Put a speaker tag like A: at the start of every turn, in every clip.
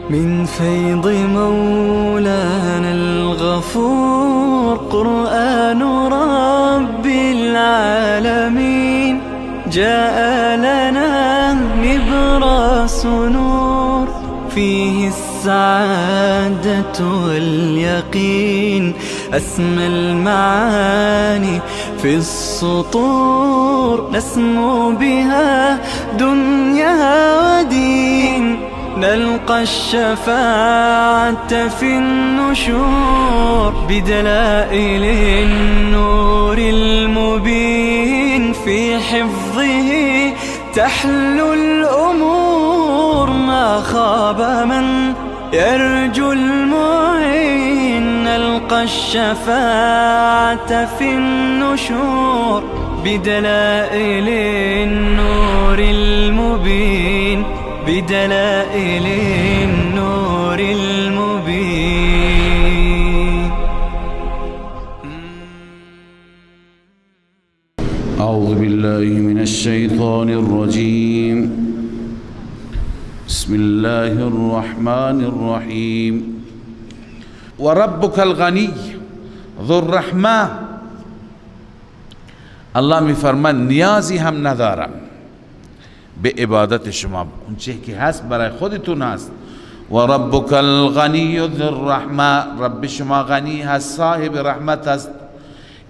A: من فيض مولانا الغفور قرآن رب العالمين جاء لنا نبراس نور فيه السعادة واليقين أسمى المعاني في السطور نسمو بها دنيا ودين نلقى الشفاعة في النشور بدلائل النور المبين في حفظه تحلو الأمور ما خاب من يرجو المعين نلقى الشفاعة في النشور بدلائل النور المبين بدلائل النور المبين.
B: أعوذ بالله من الشيطان الرجيم. بسم الله الرحمن الرحيم. وربك الغني ذو الرحمة. الله میفرماید نیازی هم ندارم به عبادت شما، اون چیزی که هست برای خودتون هست. و ربک الغنی ذو الرحمه، رب شما غنی هست، صاحب رحمت هست.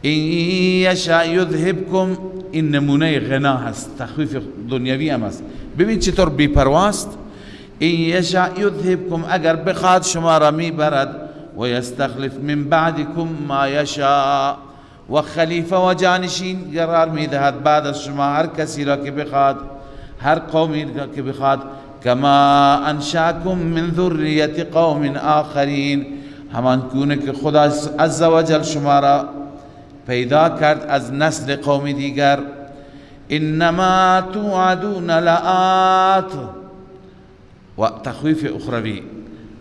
B: این یشاء یذهبکم، این نمونه غنا هست، تخفیف دنیوی هم هست. ببین چطور بی‌پرواست. این یشاء یذهبکم، اگر بخواد شما را میبرد. و یستخلف من بعدکم ما یشاء، و خلیفه و جانشین قرار میدهد بعد از شما هر کسی را که بخواد، هر قومی که بخواد. کما انشاکم من ذریت قوم آخرین، همان گونه که خدا عز و جل شما را پیدا کرد از نسل قوم دیگر. انما توعدون لآت، و تخویف اخروی،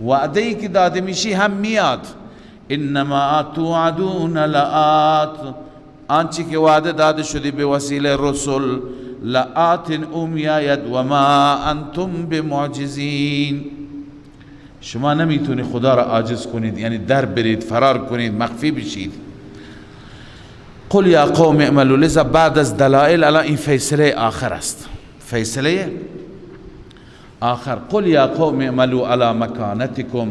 B: وعده‌ای که داده میشی هم میاد. انما توعدون لآت، آنچه که وعده داده شدی به وسیله رسول، لآت میآید و ما انتم بمعجزین، شما نمیتونی خدا را عاجز کنید، یعنی در برید، فرار کنید، مخفی بشید. قل یا قوم اعملوا، لذا بعد از دلائل الان این فیصله آخر است، فیصله آخر. قل یا قوم اعملوا علی مکانتکم،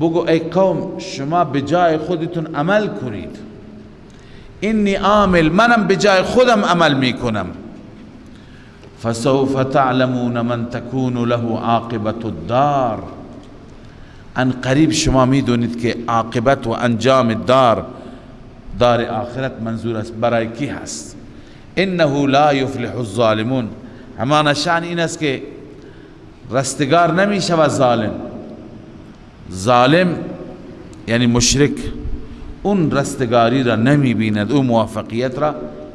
B: بگو ای قوم شما به جای خودتون عمل کنید. اینی عامل، منم به جای خودم عمل میکنم. فسوف تعلمون من تكون له عاقبت الدار، ان قریب شما میدونید که عاقبت و انجام دار آخرت منظور است، برای کی هست. انه لا یفلح الظالمون، همان شأن این است که رستگار نمیشه و ظالم یعنی مشرک اون رستگاری را نمی بیند، اون موفقیت را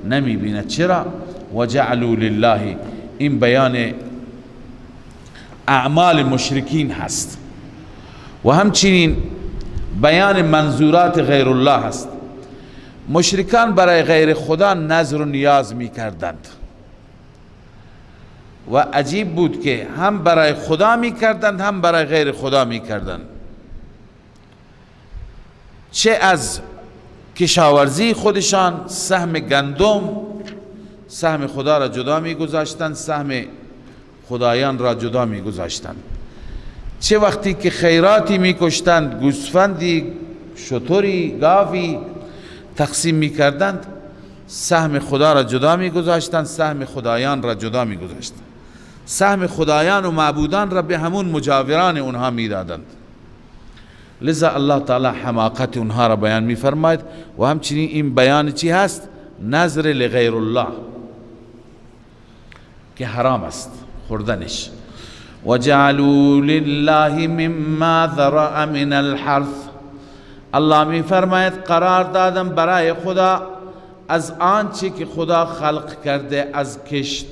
B: نمی بیند. چرا؟ وجعلوا لله، این بیان اعمال مشرکین هست و همچنین بیان منظورات غیر الله هست. مشرکان برای غیر خدا نظر و نیاز می کردند و عجیب بود که هم برای خدا می کردند هم برای غیر خدا می کردند. چه از کشاورزی خودشان سهم گندم، سهم خدا را جدا می گذاشتند، سهم خدایان را جدا می گذاشتند. چه وقتی که خیراتی می کشتند، گوسفندی، شتری، گاوی تقسیم می کردند، سهم خدا را جدا می گذاشتند، سهم خدایان را جدا می گذاشتند. سهم خدایان و معبودان را به همون مجاوران اونها می دادند. لذا الله تعالی حماقت اونها را بیان می فرماید و همچنین این بیان چی هست؟ نظر لغیر الله که حرام است خوردنش. وجعلوا لله مما ذرأ من الحرث، الله می فرماید قرار دادم برای خدا از آنچه که خدا خلق کرده از کشت،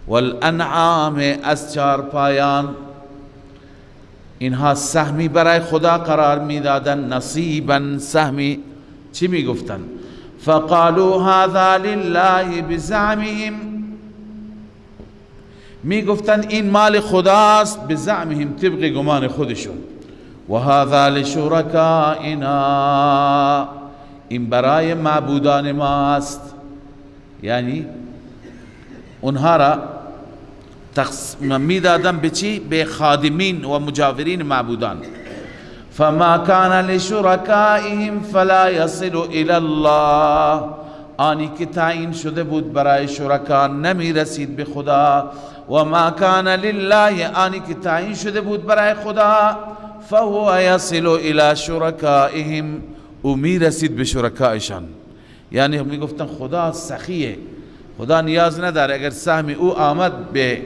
B: والانعام از چارپایان، اینها سهمی برای خدا قرار می دادن، نصیبا سهمی. چی می گفتن؟ فقالوا هذا لله بزعمهم، میگفتن این مال خداست به زعمهم، طبق گمان خودشون. و هذا لشرکائنا، این برای معبودان ما است. یعنی اونها را میدادن به چی؟ به خادمین و مجاورین معبودان. فما کان لشرکائهم فلا یصل الی الله، آنی که تعیین شده بود برای شرکا نمی رسید به خدا. و ما کان لله، آنی که تعیین شده بود برای خدا فهو یصل الی شرکائهم، او می رسید به شرکایشان. یعنی می گفتن خدا سخیه، خدا نیاز نداره، اگر سهم او آمد به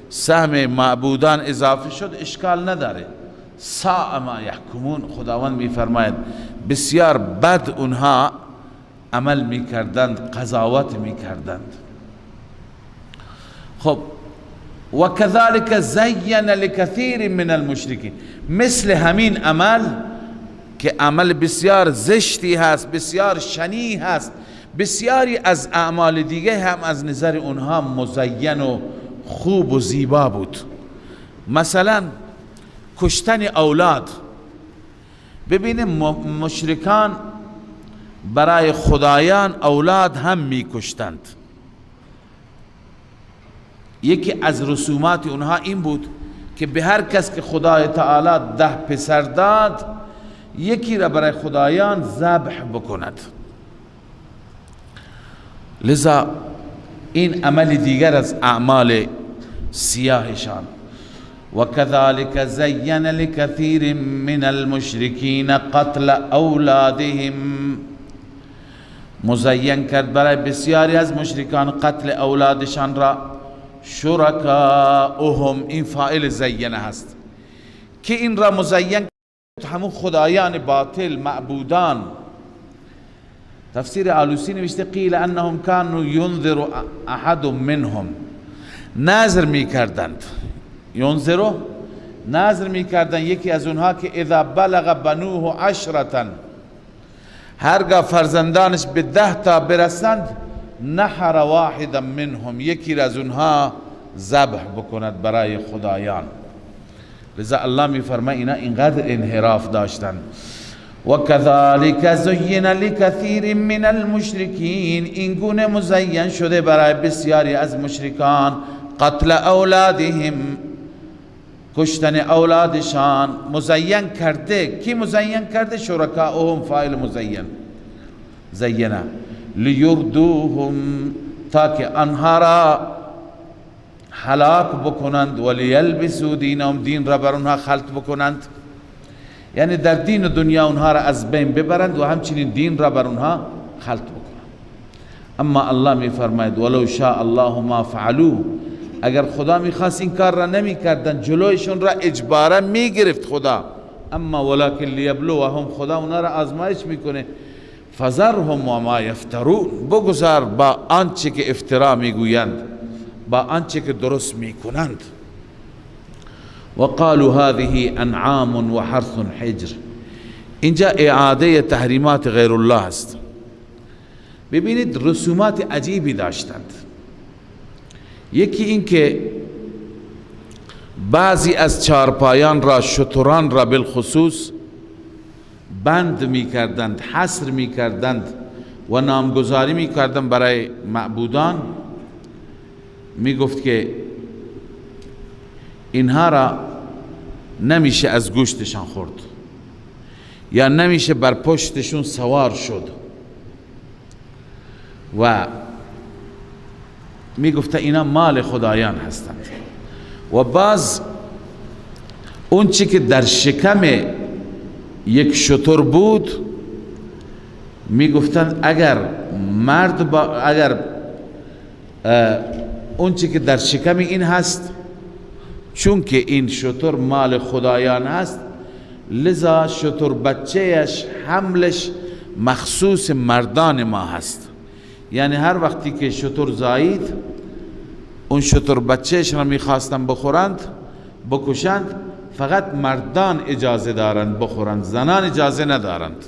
B: سهم معبودان اضافه شد اشکال نداره. ساء ما یحکمون، خداوند می فرماید بسیار بد اونها عمل می کردند، قضاوت می کردند. خب و كذلك زین لکثیر من المشرکین، مثل همین عمل که عمل بسیار زشتی هست، بسیار شنیع هست، بسیاری از اعمال دیگه هم از نظر اونها مزین و خوب و زیبا بود. مثلا کشتن اولاد. ببینیم مشرکان برای خدایان اولاد هم می کشتند. یکی از رسومات اونها این بود که به هر کس که خدای تعالی 10 پسر داد، یکی را برای خدایان ذبح بکند. لذا این عمل دیگر از اعمال سیاهشان. و كذلك زین لكثیر من المشرکین قتل اولادهم، مزین کرد برای بسیاری از مشرکان قتل اولادشان را. شرکاؤهم، این فاعل زینه هست که این را مزین همون خدایان باطل، معبودان. تفسیر آلوسی نوشته قیل انهم كانوا ينذر احد منهم، نذر میکردند، ینذرو نذر میکردند یکی از اونها که اذا بلغ بنوه 10، هرگاه فرزندانش به 10 تا برسند، نحر واحدا منهم، یکی از اونها ذبح بکند برای خدایان. لذا الله می فرماید اینا اینقدر انحراف داشتن. و كذلك زین لكثیر من المشرکین، این گونه مزین شده برای بسیاری از مشرکان قتل اولادهم، کشتن اولادشان. مزین کرده، کی مزین کرده؟ شرکاؤهم، فاعل مزین زینه. لیردوهم، تاکه آنها را هلاک بکنند. ولیلبسوا دینهم، دین را بر آنها خلط بکنند، یعنی در دین و دنیا اونها را از بین ببرند و همچنین دین را بر اونها خلط بکنند. اما الله می فرماید ولو شاء الله ما فعلوا، اگر خدا میخواست این کار را نمی کردن، جلویشون را اجبارا می گرفت خدا. اما ولکن لیبلوهم، خدا اونها را آزمایش میکنه. فذرهم و ما یفترون، بگذار با آنچه که افترا میگویند، با آنچه که درست میکنند. وقالوا هذه انعام و حرث حجر، اینجا اعاده تحریمات غیر الله است. ببینید رسومات عجیبی داشتند. یکی این که بعضی از چارپایان را، شتران را بالخصوص بند می کردند، حصر می کردند و نامگذاری می کردند برای معبودان. می گفت که اینها را نمیشه از گوشتشان خورد یا نمیشه بر پشتشون سوار شد و می گفت اینا مال خدایان هستند. و بعض اون چی که در شکم یک شتر بود می گفتند اگر مرد اگر اون چی که در شکم این هست، چون که این شتر مال خدایان هست، لذا شتر بچهش حملش مخصوص مردان ما هست. یعنی هر وقتی که شتر زایید، اون شتر بچهش را میخواستن بخورند، بکشند، فقط مردان اجازه دارند بخورند، زنان اجازه ندارند.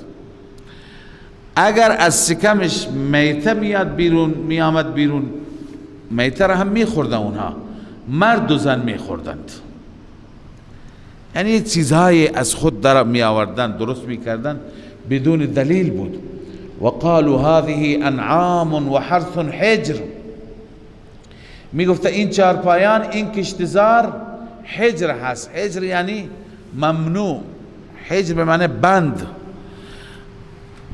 B: اگر از شکمش میته میاد بیرون، میامد بیرون، میته را هم میخوردن اونها، مرد و زن میخوردند. یعنی چیزهای از خود در می آوردن، درست میکردن بدون دلیل بود. و قالوا هذه انعام و حرث حجر، میگفت این چارپایان، این کشتزار حجر هست. حجر یعنی ممنوع، حجر به معنی بند،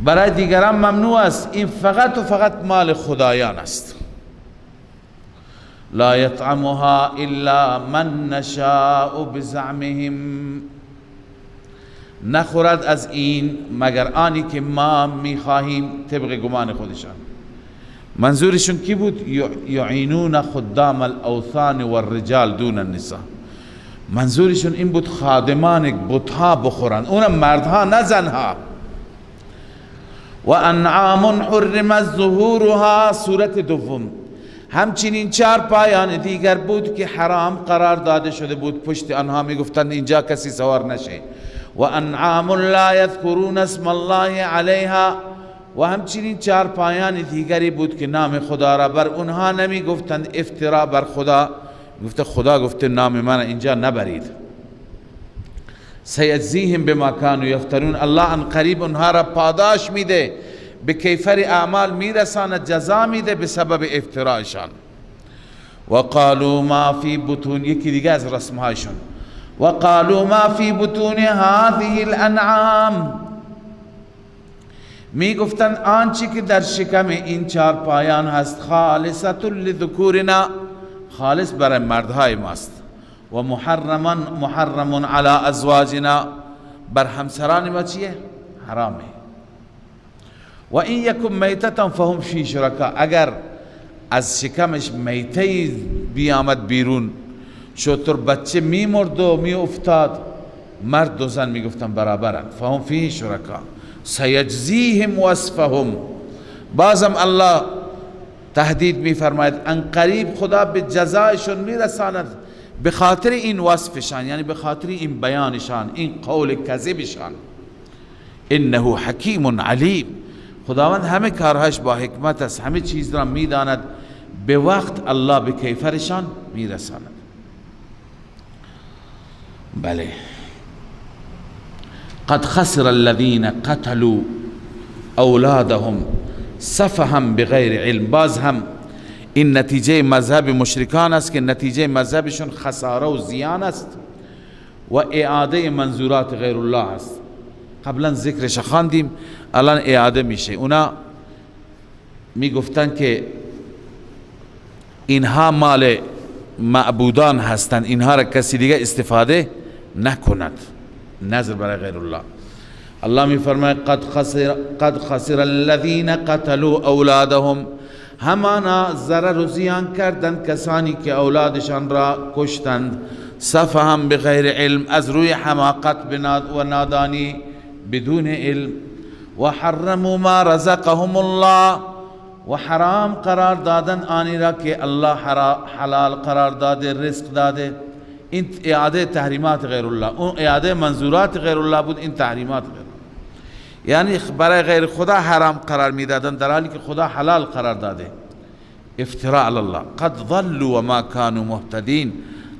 B: برای دیگران ممنوع است، این فقط و فقط مال خدایان است. لا یطعمها الا من نشاء بزعمهم، نخورد از این مگر آنی که ما میخواهیم طبق گمان خودشان. منظورشون کی بود؟ یعینون خدام الاوثان والرجال دون النساء. منظورشون این بود خادمان بتها بخورن، اونم مردها نه زنها. و انعام حرمت ظهورها، سورت دوم. همچنین چار پایان دیگر بود که حرام قرار داده شده بود، پشت آنها میگفتند اینجا کسی سوار نشه. و انعام لا یذکرون اسم الله علیها، و همچنین چار پایان دیگری بود که نام خدا را بر اونها نمی گفتند، افترا بر خدا گفته، خدا گفته نام من اینجا نبرید. سیجزیهم بما کانوا یفترون، الله ان قریب اونها را پاداش میده، به کیفر اعمال میرساند، جزا میده به سبب افترایشان. و قالوا ما فی بطون، یکی دیگه از رسمهایشون، و قالوا ما فی بطون هذه الانعام، می گفتند آنچه که در شکم این چار پایان هست، خالصة لذکورنا، خالص برای مردهای ماست، و محرم علی ازواجنا، بر همسران ما چیه؟ حرامه. و این یکم میتتا فهم فی شرکا، اگر از شکمش میته بیامد بیرون، شطور بچه می مرد و می افتاد، مرد و زن می گفتن برابرن، فهم فی شرکا سیجزیهم وصفهم. بازم الله تهدید می فرماید ان قریب خدا به جزایشون می رساند به خاطر این وصفشان، یعنی به خاطر این بیانشان، این قول کذبشان. انه حکیم علیم، خداوند همه کارهاش با حکمت است، همه چیز را می داند، به وقت الله به کیفرشان می رساند. بله. قد خسر الذين قتلوا اولادهم سفها بغیر علم، باز هم این نتیجه مذهب مشرکان است که نتیجه مذهبشون خساره و زیان است و اعاده منظورات غیر الله است. قبلا ذکرش خواندیم، الان اعاده میشه. اونا میگفتن که اینها مال معبودان هستند، اینها را کسی دیگه استفاده نکند، نظر برای غیر الله. الله می فرماید قد خسر الذين قتلوا اولادهم، همانا ضرر و زیان کردند کسانی که اولادشان را کشتند، سفهم بغیر علم، از روی حماقت و نادانی بدون علم. و حرموا ما رزقهم الله، و حرام قرار دادن آنی را که الله حلال قرار داده، رزق داده. این اعاده تحریمات غیر الله، اون اعاده منظورات غیر الله بود، این تحریمات غیر الله، یعنی برای غیر خدا حرام قرار میدادن در حالی که خدا حلال قرار داده. افتراء علی الله. قد ضلوا و ما كانوا مهتدین،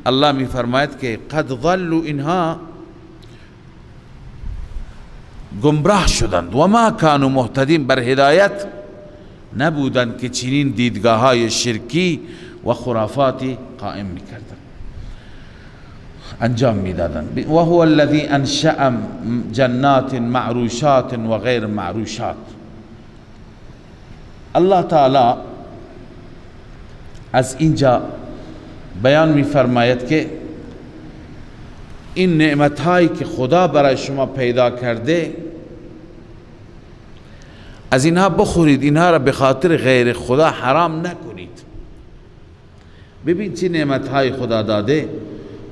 B: الله می فرماید که قد ضلوا، اینها گمراه شدند، و ما كانوا مهتدین، بر هدایت نبودند که چنین دیدگاه های شرکی و خرافاتی قائم میکردند، انجام میدادند. و هو الذی انشأ جنات معروشات و غیر معروشات. الله تعالی از اینجا بیان میفرماید که این نعمت هایی که خدا برای شما پیدا کرده، از اینها بخورید، اینها را به خاطر غیر خدا حرام نکنید. ببین چه نعمت های خدا داده.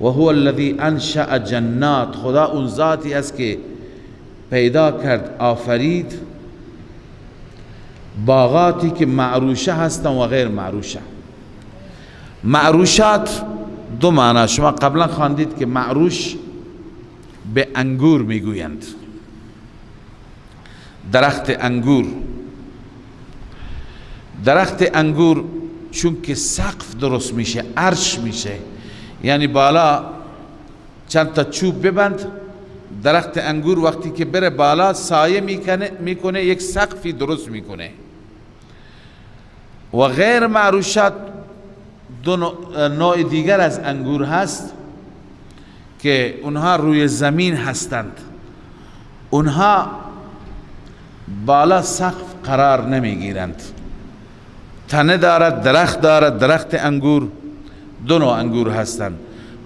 B: و هو الذی انشأ جنات، خدا اون ذاتی است که پیدا کرد، آفرید باغاتی که معروشه هستن و غیر معروشه. معروشات دو معنی شما قبلا خواندید که معروش به انگور میگویند، درخت انگور. درخت انگور چون که سقف درست میشه، عرش میشه، یعنی بالا چند تا چوب ببند، درخت انگور وقتی که بره بالا سایه میکنه یک سقفی درست میکنه. و غیر معروشات دو نوع دیگر از انگور هست که اونها روی زمین هستند، اونها بالا سقف قرار نمیگیرند، تنه دارد، درخت دارد، درخت انگور، دو نوع انگور هستند.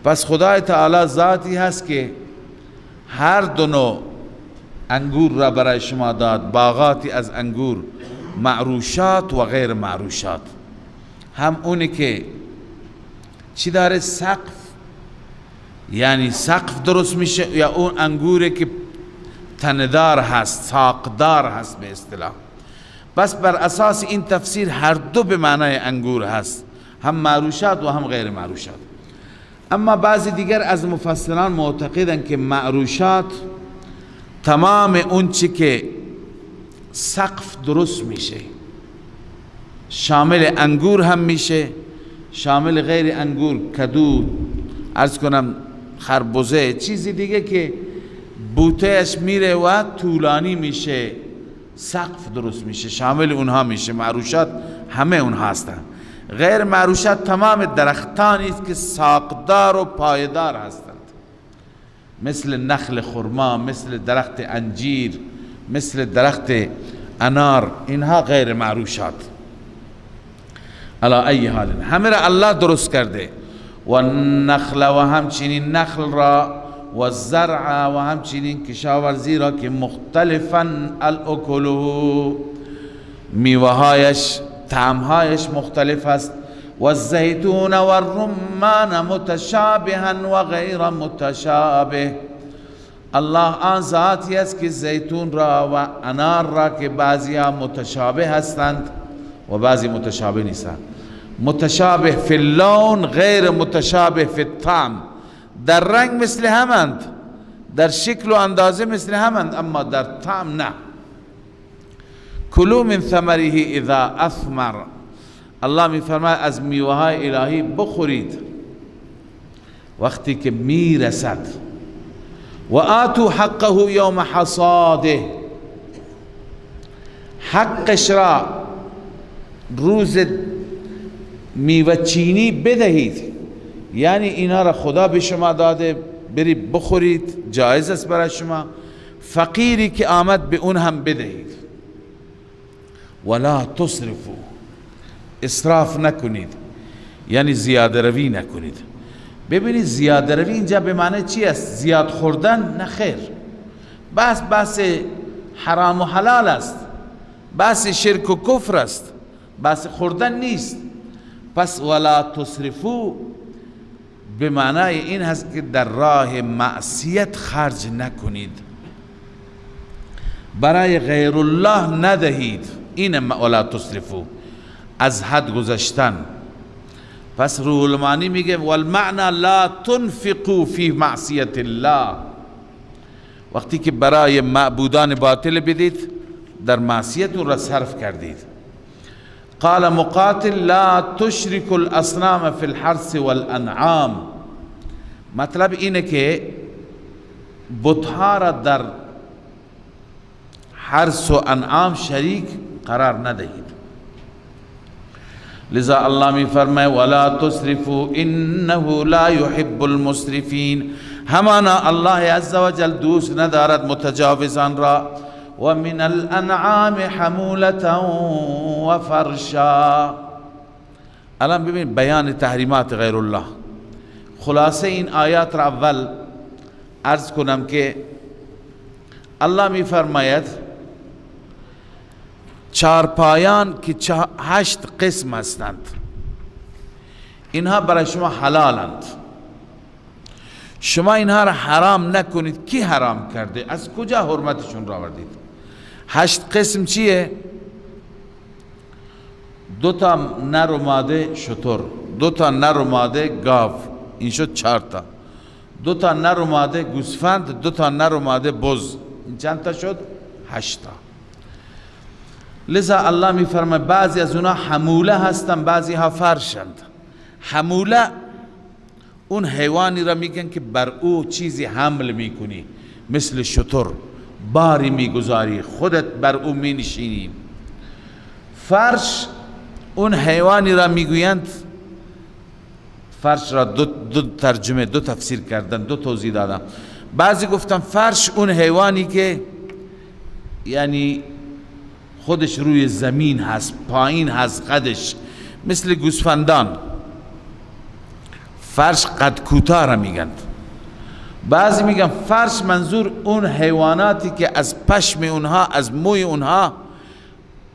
B: پس خدای تعالی ذاتی هست که هر دو نوع انگور را برای شما داد، باغاتی از انگور، معروشات و غیر معروشات. هم اونی که چی داره؟ سقف، یعنی سقف درست میشه، یا اون انگوری که تندار هست، ساقدار هست به اصطلاح. بس بر اساس این تفسیر هر دو به معنای انگور هست، هم معروشات و هم غیر معروشات. اما بعضی دیگر از مفسران معتقدند که معروشات تمام اون چی که سقف درست میشه، شامل انگور هم میشه، شامل غیر انگور، کدو، عرض کنم خربزه، چیزی دیگه که بوتهش میره و طولانی میشه، سقف درست میشه، شامل اونها میشه. معروشات همه اونها هستند. غیر معروشات تمام درختانی است که ساقدار و پایدار هستند، مثل نخل خرما، مثل درخت انجیر، مثل درخت انار، اینها غیر معروشات. علی ای حال همه را الله درست کرده. و النخل و همچنین نخل را، و الزرع و همچنین کشاورزی را که مختلفا الاکله، میوهایش طعمهایش مختلف است. و الزیتون و الرمان متشابها و غیر متشابه. الله آن ذاتی است که زیتون را و انار را که بعضی ها متشابه هستند و بعضی متشابه نیستند. متشابه فی اللون، غیر متشابه فی الطعم. در رنگ مثل همند، در شکل و اندازه مثل همند، اما در طعم نه. کلوا من ثمره اذا اثمر. الله می فرماید از میوه های الهی بخورید وقتی که میرسد. و آتوا حقه یوم حصاده. حقش را روز میوه چینی بدهید، یعنی اینا را خدا به شما داده، برید بخورید، جایز است برای شما. فقیری که آمد به اون هم بدهید. ولا تصرفوا، اسراف نکنید، یعنی زیاده روی نکنید. ببینید زیاده روی اینجا به معنی چی است؟ زیاد خوردن؟ نه خیر، بحث حرام و حلال است، بحث شرک و کفر است، بحث خوردن نیست. پس ولا تصرفوا به معنای این هست که در راه معصیت خرج نکنید، برای غیر الله ندهید. این ولا تصرفوا، از حد گذشتن. پس روح المعانی میگه والمعنى لا تنفقوا فی معصیت الله. وقتی که برای معبودان باطل بدید، در معصیت اون را صرف کردید. قال مقاتل لا تشرك الاصنام في الحرث والانعام. مطلب اینه که بتها را در حرث و انعام شریک قرار ندهید. لذا الله می فرمائے ولا تسرفوا انه لا يحب المسرفین. همانا الله عز وجل دوست ندارد متجاوزان را. و من الانعام حمولتا و فرشا. الان ببین بیان تحریمات غیر الله. خلاصه این آیات را اول عرض کنم که الله می فرماید چارپایان که 8 قسم هستند، اینها برای شما حلالند، شما اینها را حرام نکنید. کی حرام کرده؟ از کجا حرمتشون را آوردید؟ 8 قسم چیه؟ 2 تا نر و ماده شتر، 2 تا نر و ماده گاو، این شد 4 تا. 2 تا نر و ماده گوسفند، 2 تا نر و ماده بز، این چند تا شد؟ 8 تا. لذا الله میفرمه بعضی از اونا حموله هستن، بعضی ها فرشند. حموله اون حیوانی را میگن که بر او چیزی حمل میکنی، مثل شتر باری میگذاری، خودت بر او مینشینی. فرش اون حیوانی را میگویند، فرش را دو ترجمه، دو تفسیر کردن، دو توضیح دادن. بعضی گفتن فرش اون حیوانی که یعنی خودش روی زمین هست، پایین هست قدش، مثل گوسفندان. فرش قد کوتاه را میگن. بعضی میگن فرش منظور اون حیواناتی که از پشم اونها، از موی اونها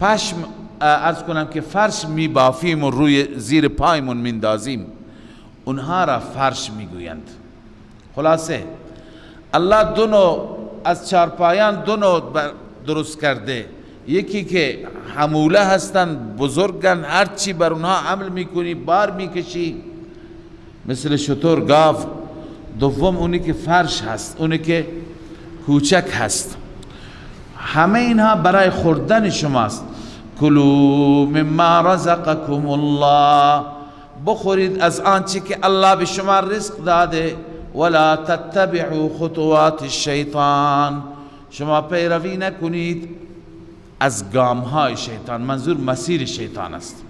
B: پشم عرض کنم که فرش میبافیم و روی زیر پایمون میندازیم، اونها را فرش میگویند. خلاصه الله دو نوع از چارپایان دو نوع درست کرده، یکی که حموله هستن، بزرگن، هر چی بر اونها حمل میکنی، بار میکشی، مثل شتر، گاو. دوم اونی که فرش هست، اونی که کوچک هست. همه اینها برای خوردن شماست. کلوا مما رزقکم الله، بخورید از آنچه که الله به شما رزق داده. ولا تتبعوا خطوات الشیطان، شما پیروی نکنید از گامهای شیطان. منظور مسیر شیطان است،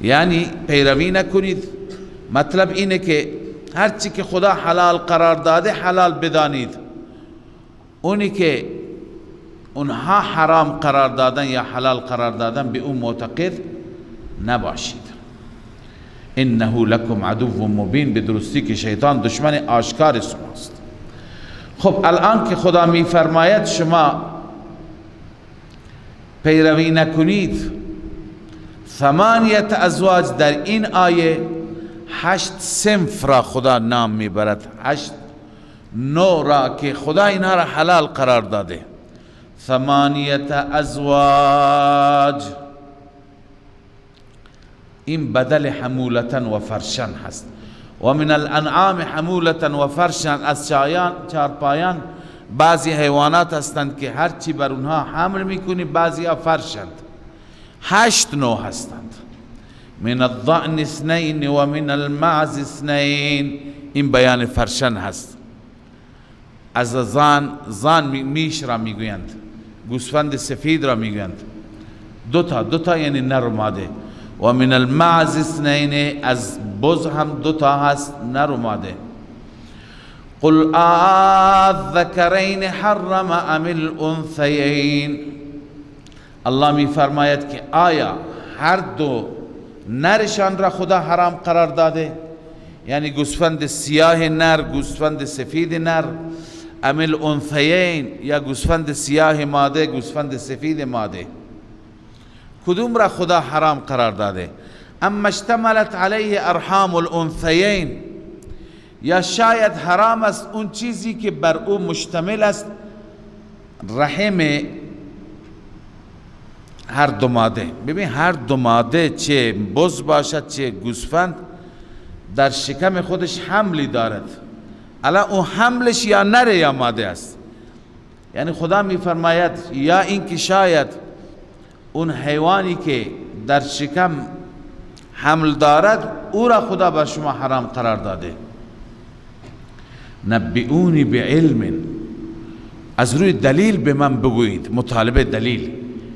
B: یعنی پیروی نکنید. مطلب اینه که هرچی که خدا حلال قرار داده حلال بدانید، اونی که اونها حرام قرار دادن یا حلال قرار دادن به اون معتقد نباشید. انه لکم عدو مبین، به درستی که شیطان دشمن آشکار شماست. خب الان که خدا می فرماید شما پیروی نکنید، 8 ازواج در این آیه 8 صنف را خدا نام میبرد، 8 نوع را که خدا اینها را حلال قرار داده. 8 ازواج این بدل حمولتن و فرشن هست. و من الانعام حمولتن و فرشن، از چارپایان بعضی حیوانات هستند که هرچی بر اونها حمل میکنی، بعضی ها فرشند. 8 نوع هستند. من الضأن 2 و من المعز 2، این بیان فرشن هست. از زان میش را میگویند، گوسفند سفید را میگویند. دوتا یعنی نر و ماده. و من المعز 2، از بز هم 2 هست، نر و ماده. قل الذکرین حرم ام الانثیین، الله می فرماید که آیا هر دو نرشان را خدا حرام قرار داده، یعنی گوسفند سیاه نر، گوسفند سفید نر، ام الانثیین، یا گوسفند سیاه ماده، گوسفند سفید ماده، کدوم را خدا حرام قرار داده؟ اما اشتملت علیه ارحام الانثیین، یا شاید حرام است اون چیزی که بر او مشتمل است رحم هر دو ماده. ببین هر دو ماده، چه بز باشد چه گوسفند، در شکم خودش حملی دارد. الان اون حملش یا نر یا ماده است. یعنی خدا می فرماید یا این که شاید اون حیوانی که در شکم حمل دارد او را خدا بر شما حرام قرار داده. نبئونی بعلم، از روی دلیل به من بگویید، مطالبه دلیل،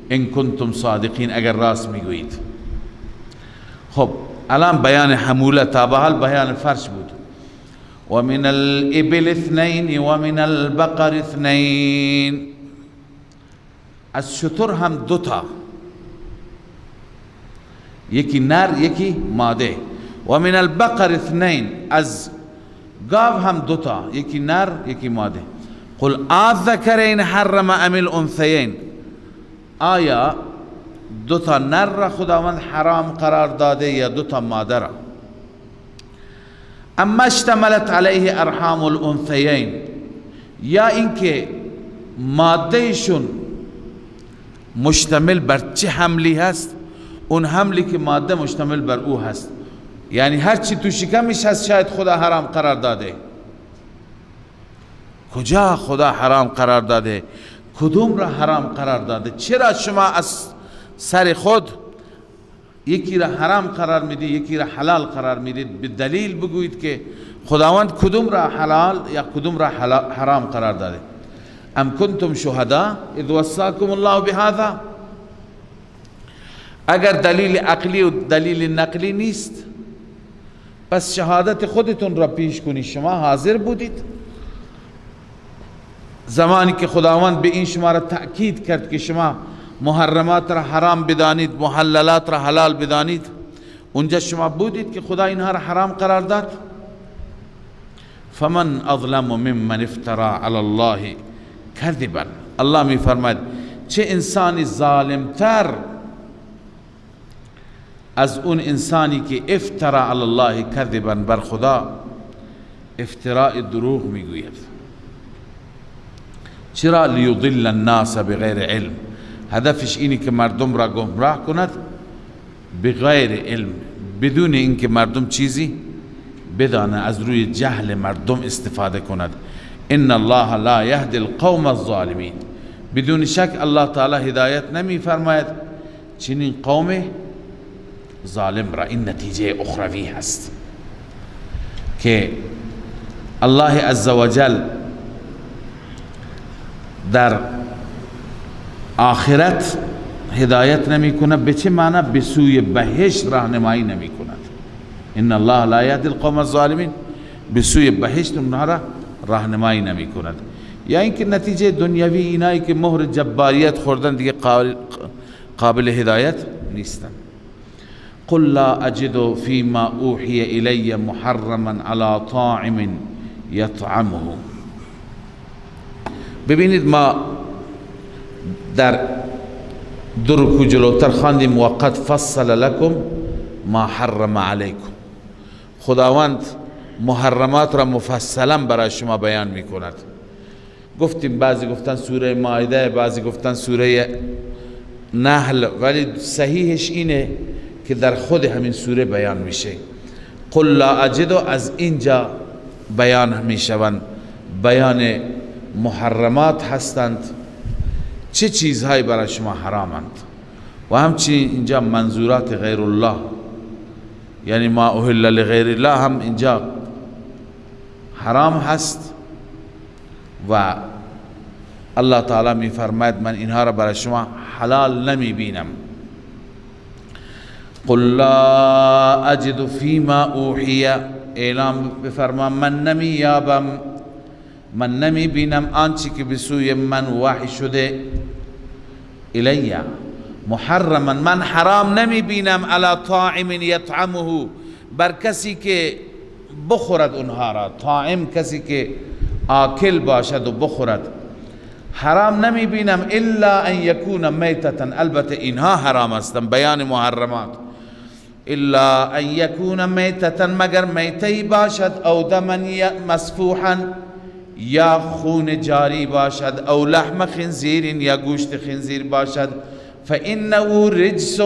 B: ان کنتم صادقین، اگر راست میگویید. خب الان بیان حموله، تا به حال بیان فرش بود. و من الابل 2 و من البقر 2، از شتر هم 2 تا، یکی نر یکی ماده. و من البقر 2، از گاو هم 2 تا، یکی نر یکی ماده. قل الذکرین حرم ام الانثیین، آیا 2 تا نر را خداوند حرام قرار داده یا 2 تا ماده را؟ اما اشتملت علیه ارحام الانثیین، یا اینکه مادهشون مشتمل بر چه حملی هست؟ اون حملی که ماده مشتمل بر او هست، یعنی هر چی تو شکمش هست شاید خدا حرام قرار داده. کجا خدا حرام قرار داده؟ کدوم را حرام قرار داده؟ چرا شما از سر خود یکی را حرام قرار میدید یکی را حلال قرار میدید؟ به دلیل بگویید که خداوند کدوم را حلال یا کدوم را حرام قرار داده. ام کنتم شهداء اذ وصاکم الله بهذا؟ اگر دلیل عقلی و دلیل نقلی نیست پس شهادت خودتون را پیش کنید. شما حاضر بودید زمانی که خداوند به این شما را تأکید کرد که شما محرمات را حرام بدانید محللات را حلال بدانید، اونجا شما بودید که خدا اینها را حرام قرار داد؟ فمن اظلم ممن افترى علی الله کذبا. الله می فرماید چه انسانی ظالمتر از اون انسانی که افترى علی الله کذبا، بر خدا افتراء دروغ میگوید. چرا؟ لیضل الناس بغیر علم. هدفش اینی که مردم را گمراه کند بغیر علم، بدون اینکه مردم چیزی بدانه، از روی جهل مردم استفاده کند. ان الله لا یهدی القوم الظالمین. بدون شک الله تعالی هدایت نمی فرماید چنین قوم ظالم را. این نتیجه اخروی هست که الله عزوجل در آخرت هدایت نمی کند. به چه معنی؟ به سوی بهشت راهنمایی نمی کند. ان الله لا یهدی القوم الظالمین، به سوی بهشت اونها را راهنمایی نمی کند. یا اینکه نتیجه دنیوی اینایی که مهر جباریت خوردن دیگه قابل هدایت نیستن. قل لا اجد فيما اوحی الی محرما علی طاعم یطعمه. ببینید ما در دو رکوع جلوتر خواندیم وقد فصل لكم ما حرم علیکم. خداوند محرمات را مفصلا برای شما بیان می کند. گفتیم بعضی گفتن سوره مائده، بعضی گفتن سوره نحل، ولی صحیحش اینه که در خود همین سوره بیان میشه. قل لا اجد از اینجا بیان میشوند، بیان محرمات هستند، چه چیزهایی برای شما حرامند. و همچنین اینجا منظورات غیر الله، یعنی ما اهل لغیر الله هم اینجا حرام هست. و الله تعالی می فرماید من اینها را برای شما حلال نمی بینم. قل لا اجد فيما اوحی، اعلام بفرما من نمی یابم، من نمی بینم آنچه که بسوی من وحی شده الی محرما، من حرام نمی بینم علی طاعم یطعمه، بر کسی که بخورد اونها را. طاعم کسی که آکل باشد و بخورد. حرام نمی بینم الا ان یکون میتتا، البته اینها حرام هستند، بیان محرمات. الا ان یکون میتتا، مگر میتی باشد، او دما مسفوحا، یا خون جاری باشد، او لحم خنزیر، یا گوشت خنزیر باشد. فانه رجس،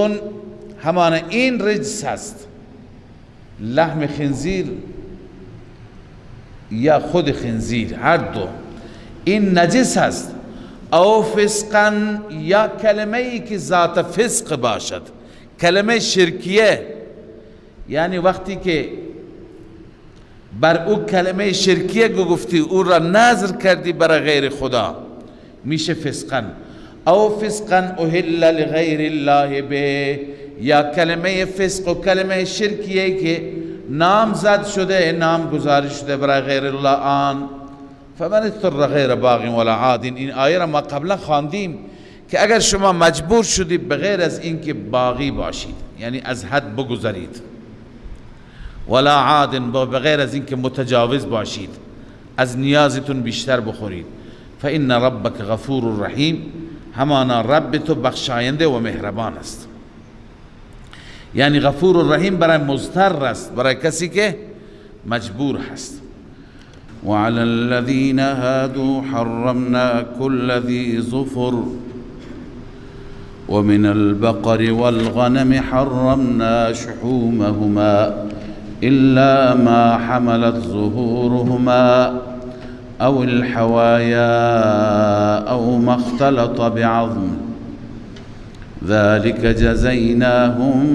B: همان این رجس هست. لحم خنزیر یا خود خنزیر، هر دو این نجس هست. او فسقا، یا کلمه ای که ذات فسق باشد، کلمه شرکیه، یعنی وقتی که بر او کلمه شرکیه گفتی، او را نذر کردی برای غیر خدا، میشه فسقا. او فسقا اهل لغیر الله به، یا کلمه فسق و کلمه شرکیه که نام زد شده، نام گذاری شده برای غیر الله آن. فمن اضطر غیر باغ ولا عاد، این آیه را ما قبلا خواندیم که اگر شما مجبور شدید بغیر از این که باغی باشید، یعنی از حد بگذارید، ولا عاد، بغیر از این که متجاوز باشید، از نیازتون بیشتر بخورید، فإن ربک غفور رحیم، همانا رب تو بخشاینده و مهربان است. یعنی غفور و رحیم برای مضطر است، برای کسی که مجبور هست. وعلى الذين هادوا حرمنا كل ذي ظفر ومن البقر والغنم حرمنا شحومهما إلا ما حملت ظهورهما أو الحوايا أو ما اختلط بعظم ذلك جزيناهم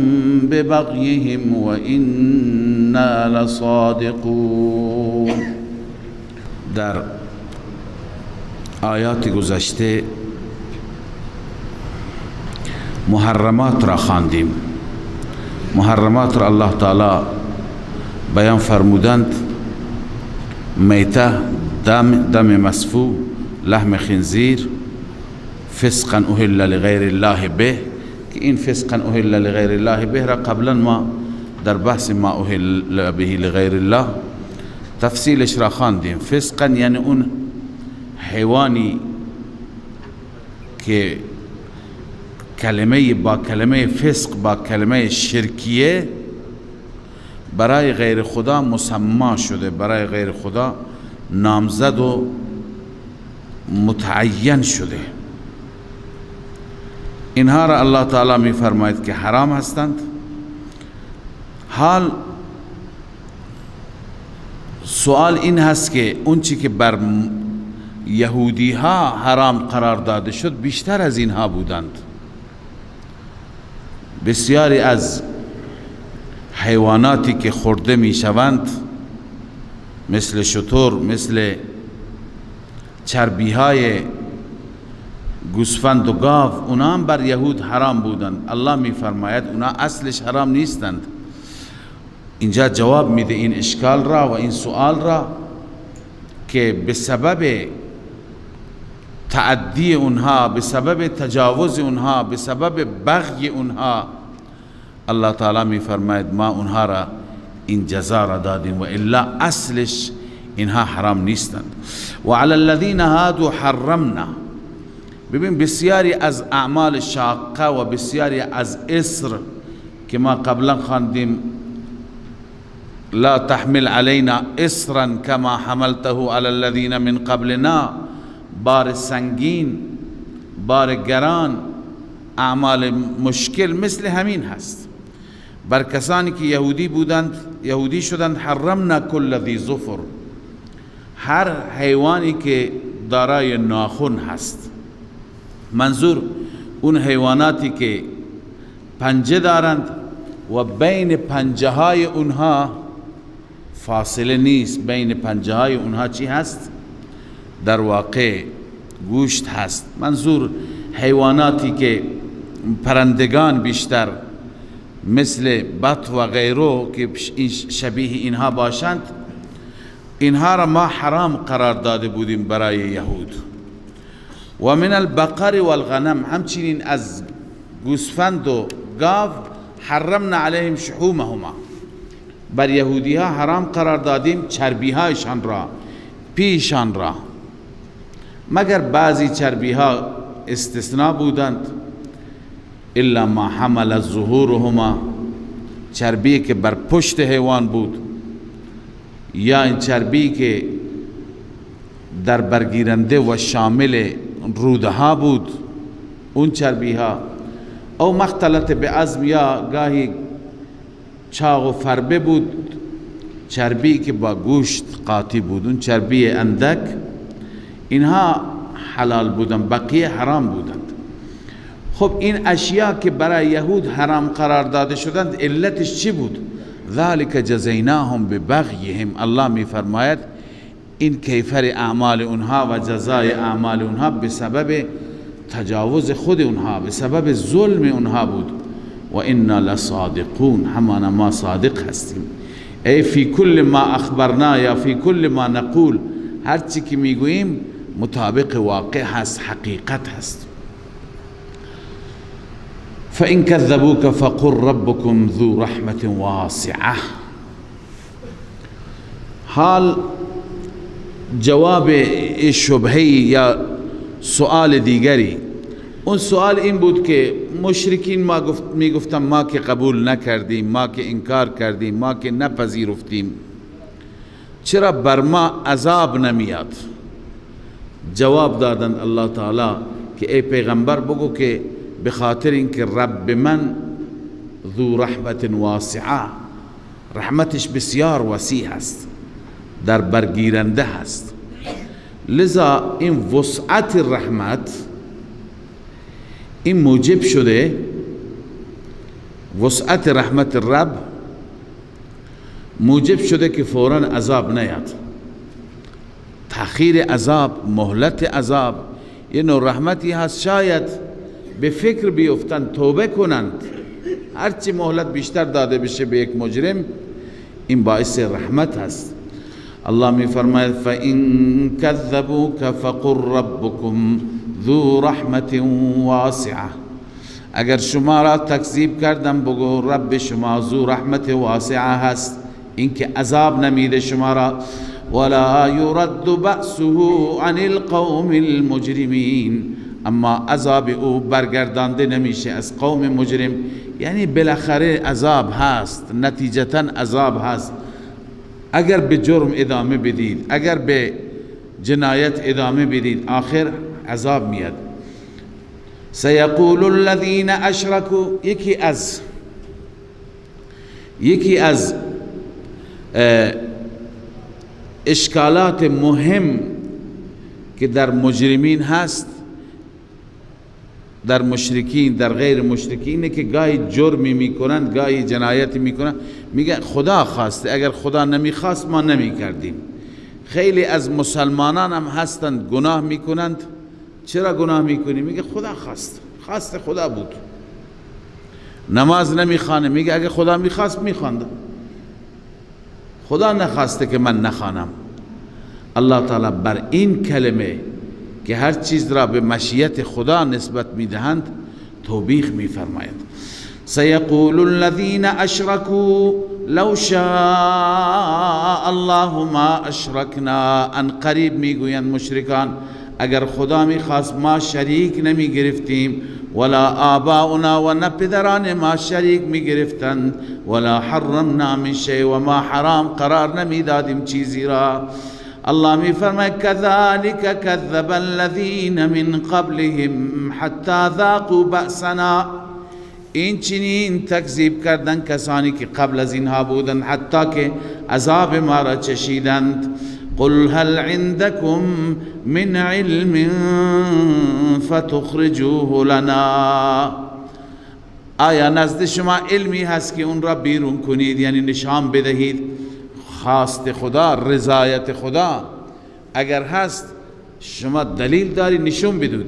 B: ببغيهم وإنا لصادقون. در آیات گذشته محرمات را خواندیم. محرمات را الله تعالی بیان فرمودند: میته، دم مسفوح، لحم خنزیر، فسقا اهل لغیر الله به، که این فسقا اهل لغیر الله به را قبلا ما در بحث ما اهل به لغیر الله تفصیلش را خواندیم. فسقا یعنی اون حیوانی که کلمه با کلمه فسق با کلمه شرکیه برای غیر خدا مسما شده، برای غیر خدا نامزد و متعین شده. اینها را الله تعالی می فرماید که حرام هستند. حال سوال این هست که اون چی که بر یهودی ها حرام قرار داده شد بیشتر از اینها بودند. بسیاری از حیواناتی که خورده می شوند مثل شتر، مثل چربی های گوسفند و گاو، اونا هم بر یهود حرام بودند. الله می فرماید اونا اصلش حرام نیستند. اینجا جواب میده این اشکال را و این سوال را که به سبب تعدی اونها، به سبب تجاوز اونها، به سبب بغی اونها الله تعالی می فرماید ما اونها را این جزا را دادیم و الا اصلش اینها حرام نیستند. و علی الذین هادوا حرمنا. ببین بسیاری از اعمال شاقه و بسیاری از اسر که ما قبلا خواندیم، لا تحمل علينا اسرا كما حملته على الذين من قبلنا، بار سنگین، بار گران، اعمال مشکل مثل همین هست بر کسانی که یهودی بودند، یهودی شدند. حرمنا كل ذی ظفر، هر حیوانی که دارای ناخن هست، منظور اون حیواناتی که پنجه دارند و بین پنجه های اونها فاصله نیست، بین پنجه های اونها چی هست؟ در واقع گوشت هست. منظور حیواناتی که پرندگان بیشتر مثل بط و غیره که شبیه اینها باشند، اینها را ما حرام قرار داده بودیم برای یهود. و من البقر والغنم، همچنین از گوسفند و گاو حرمنا علیهم شحومهما، بر یهودی ها حرام قرار دادیم چربی هایشان را، پیشان را، مگر بعضی چربی ها استثناء بودند. الا ما حمل ظهورهما، چربی که بر پشت حیوان بود، یا این چربی که در برگیرنده و شامل روده ها بود، اون چربی ها، او مختلط به عظم، یا گاهی چاق و فربه بود، چربی که با گوشت قاطی بود، اون چربی اندک، اینها حلال بودند، بقیه حرام بودند. خب این اشیاء که برای یهود حرام قرار داده شدند علتش چی بود؟ ذالک جزیناهم ببغیهم. الله می فرماید این کیفر اعمال اونها و جزای اعمال اونها به سبب تجاوز خود اونها، به سبب ظلم اونها بود. و انا لصادقون، همان ما صادق هستیم. ای فی کل ما اخبرنا، یا فی کل ما نقول، هر چی که میگوییم مطابق واقع هست، حقیقت هست. فإن كذبوك فقل ربكم ذو رحمة واسعة. حال جواب شبهه یا سؤال دیگری، اون سؤال این بود که مشرکین میگفتن ما که قبول نکردیم، ما که انکار کردیم، ما که نپذیرفتیم، چرا بر ما عذاب نمیاد؟ جواب دادن الله تعالی که ای پیغمبر بگو که به خاطر اینکه رب من ذو رحمت واسعه، رحمتش بسیار وسیع است، در برگیرنده هست. لذا این وسعت رحمت این موجب شده، وسعت رحمت رب موجب شده که فوراً عذاب نیاد. تأخیر عذاب، مهلت عذاب یه نوع رحمتی هست. شاید به فکر بیفتند، توبه کنند، هرچی مهلت بیشتر داده بشه به یک مجرم این باعث رحمت هست. الله می فرماید فَإِن كَذَّبُوكَ فَقُلْ رَبُّكُمْ ذُو رَحْمَةٍ وَاسِعَةٍ. اگر شما را تکذیب کردم بگو رب شما ذو رحمت واسعه هست، اینکه عذاب نمیده شما را. ولا يرد بأسه عن القوم المجرمين، اما عذاب او برگردانده نمیشه از قوم مجرم. یعنی بالاخره عذاب هست، نتیجتا عذاب هست. اگر به جرم ادامه بدید، اگر به جنایت ادامه بدید، آخر عذاب میاد. سيقول الذين اشركوا، یکی از اشکالات مهم که در مجرمین هست، در مشرکین، در غیر مشرکین، که گاهی جرمی میکنند، گاهی جنایتی میکنند، میگه خدا خواسته، اگر خدا نمیخواست ما نمیکردیم. خیلی از مسلمانان هم هستند گناه میکنند. چرا گناه میکنی؟ میگه خدا خواست خدا بود. نماز نمیخوانه، میگه اگه خدا میخواست میخواندم، خدا نخواسته که من نخوانم. الله تعالی بر این کلمه که هر چیز را به مشیت خدا نسبت میدهند توبیخ میفرماید. سيقول الذين اشركوا لو شاء الله ما اشركنا. ان قریب میگویند مشرکان اگر خدا میخواست ما شریک نمی گرفتیم، ولا آباؤنا و نه پدران ما شریک می گرفتند، ولا حرمنا من شیء و ما حرام قرار نمی دادیم چیزی را. الله می فرماید كذلك كذب الذين من قبلهم حتى ذاقوا بأسنا. این چنین تکذیب کردن کسانی که قبل از اینها بودند حتی که عذاب ما را چشیدند. قل هل عندكم من علم فتخرجوه لنا. آیا نزد شما علمی هست که اون را بیرون کنید، یعنی نشان بدهید خواست خدا، رضایت خدا؟ اگر هست شما دلیل داری نشون بدید،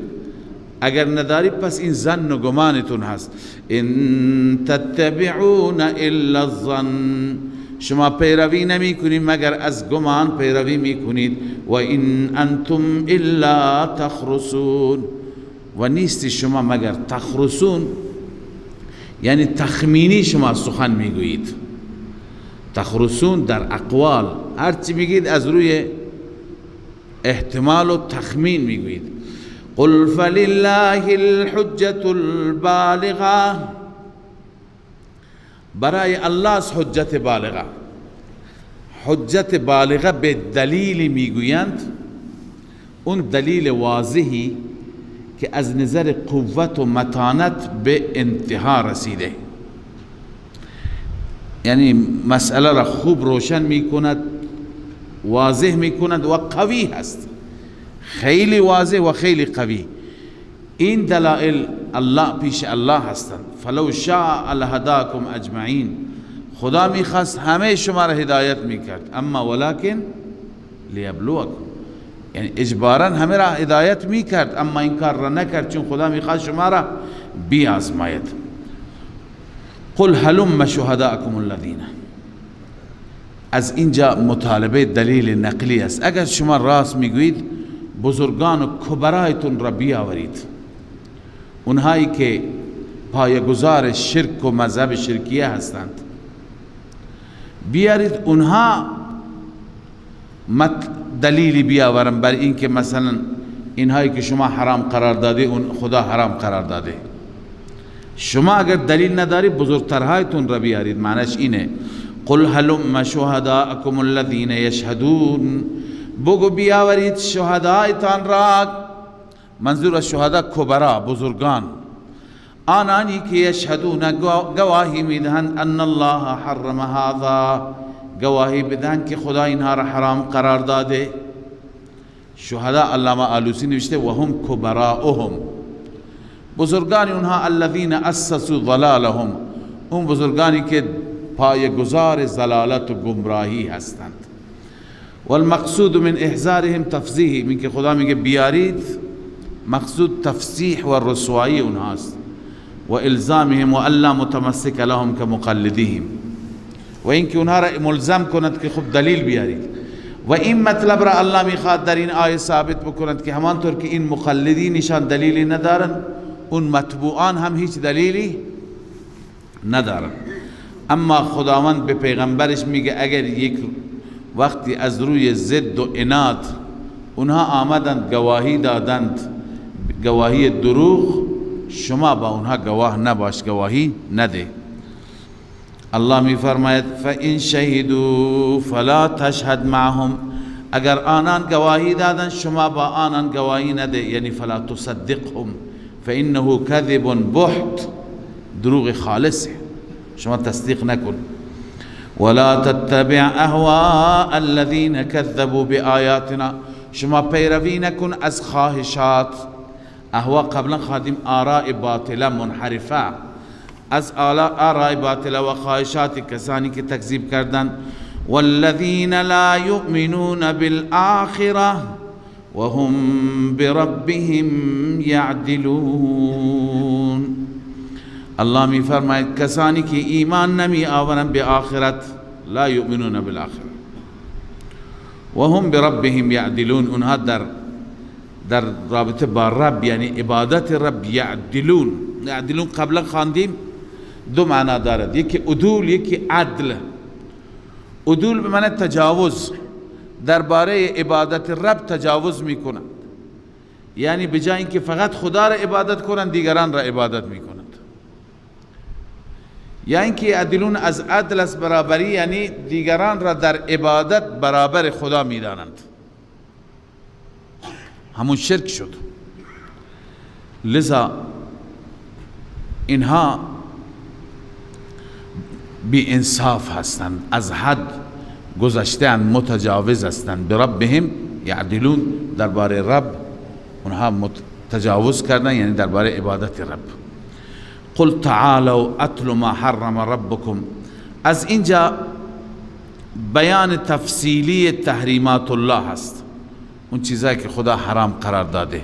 B: اگر نداری پس این ظن و گمانتون هست. ان تتبعون الا الظن. شما پیروی نمی کنید مگر از گمان پیروی می کنید. و این انتم الا تخرسون. و نیستی شما مگر تخرسون، یعنی تخمینی شما سخن می گویید. تخرسون در اقوال هرچی میگید از روی احتمال و تخمین می گویید. قل فلله الحجة البالغه. برای الله است حجت بالغه. حجت بالغه به دلیلی میگویند، اون دلیل واضحی که از نظر قوت و متانت به انتها رسیده، یعنی مسئله را خوب روشن میکند، واضح میکند و قوی هست، خیلی واضح و خیلی قوی. این دلائل الله پیش الله هستند. فلو شاء لهداکم اجمعین. خدا میخواست همه شما را هدایت میکرد، اما ولکن لیبلوکم، یعنی اجبارا همه را هدایت میکرد، اما این کار را نکرد چون خدا میخواست شما را بیازماید. قل هلم شهداءکم الذین. از اینجا مطالبه دلیل نقلی است. اگر شما راست میگویید بزرگان و کبرایتون را بیاورید، اونهایی که پایه‌گذار شرک و مذهب شرکیه هستند، بیارید اونها دلیلی بیاورن بر این که مثلا اینهایی که شما حرام قرار داده اون خدا حرام قرار داده. شما اگر دلیل نداری بزرگترهایتون را بیارید. معنیش اینه قل هلم شهداءکم الذین یشهدون. بگو بیاورید شهدایتان را، منظور از شهدا کبرا، بزرگان، آنانی که یشهدون گواهی میدهند ان الله حرم هذا، گواهی بدهند که خدا اینها را حرام قرار داده. شهدا علامه آلوسی نوشته و هم کبراؤهم، بزرگان اونها الذین اسسوا ضلالهم، اون بزرگانی که پایه‌گذار ضلالت و گمراهی هستند. والمقصود من احذارهم تفضیح، من که خدا میگه بیارید، مقصود تفسیح و رسوایی اونهاست. و الزامهم و الا متمسک لهم كمقلدهم، و اینکه اونها را ملزم کند که خب دلیل بیارید. و این مطلب را الله میخواد در این آیه ثابت بکند که همانطور که این مقلدینشان دلیلی ندارن، اون متبوعان هم هیچ دلیلی ندارن. اما خداوند به پیغمبرش میگه اگر یک وقتی از روی ضد و عناد اونها آمدند گواهی دادند، گواهی دروغ، شما با اونها گواه نباش، گواهی نده. الله می فرماید فَإِن شَهِدُوا فَلَا تَشْهَدْ معهم، اگر آنان گواهی دادن شما با آنان گواهی نده، یعنی فلا تصدقهم فإنه كذب بحت، دروغ خالصه، شما تصدیق نکن. ولا تتبع اهواء الذين كذبوا بآياتنا، شما پیروی نکن از خواهشات. اهوا قبلا خادم آراء باطله منحرفه، از آراء باطله و خواهشات کسانی که تکذیب کردند. والذین لا یؤمنون بالآخرة وهم بربهم یعدلون. الله می فرماید کسانی که ایمان نمی آورند به آخرت، لا یؤمنون بالآخرة وهم بربهم یعدلون، اونها در رابطه با رب یعنی عبادت رب یعدلون. یعدلون قبلا خواندیم دو معنا دارد، یکی عدول یکی عدل. عدول به معنی تجاوز، درباره عبادت رب تجاوز میکنند، یعنی بجای اینکه فقط خدا را عبادت کنند دیگران را عبادت میکنند. یا اینکه یعدلون از عدل است برابری، یعنی دیگران را در عبادت برابر خدا میدانند، همون شرک شد. لذا اینها بی انصاف هستند، از حد گذشته‌اند، متجاوز هستند. بربهم یعدلون، درباره رب اونها تجاوز کردن، یعنی درباره عبادت رب. قل تعالوا اتل ما حرم ربکم، از اینجا بیان تفصیلی تحریمات الله هست، اون چیزایی که خدا حرام قرار داده.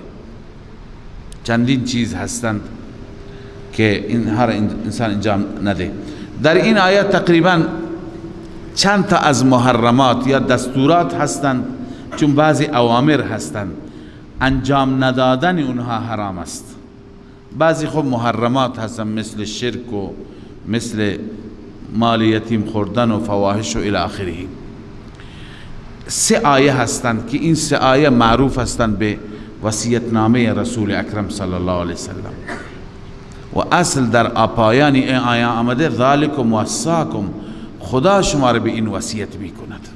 B: چندین چیز هستند که اینها را انسان انجام نده. در این آیات تقریبا چند تا از محرمات یا دستورات هستند، چون بعضی اوامر هستند انجام ندادن اونها حرام است، بعضی خب محرمات هستند مثل شرک و مثل مال یتیم خوردن و فواحش و الی آخره. سه آیه هستند که این سه آیه معروف هستند به وصیتنامه رسول اکرم صلی الله علیه وسلم، و اصل در پایان این آیه آمده ذالکم وصاکم، خدا شما را به این وصیت میکند.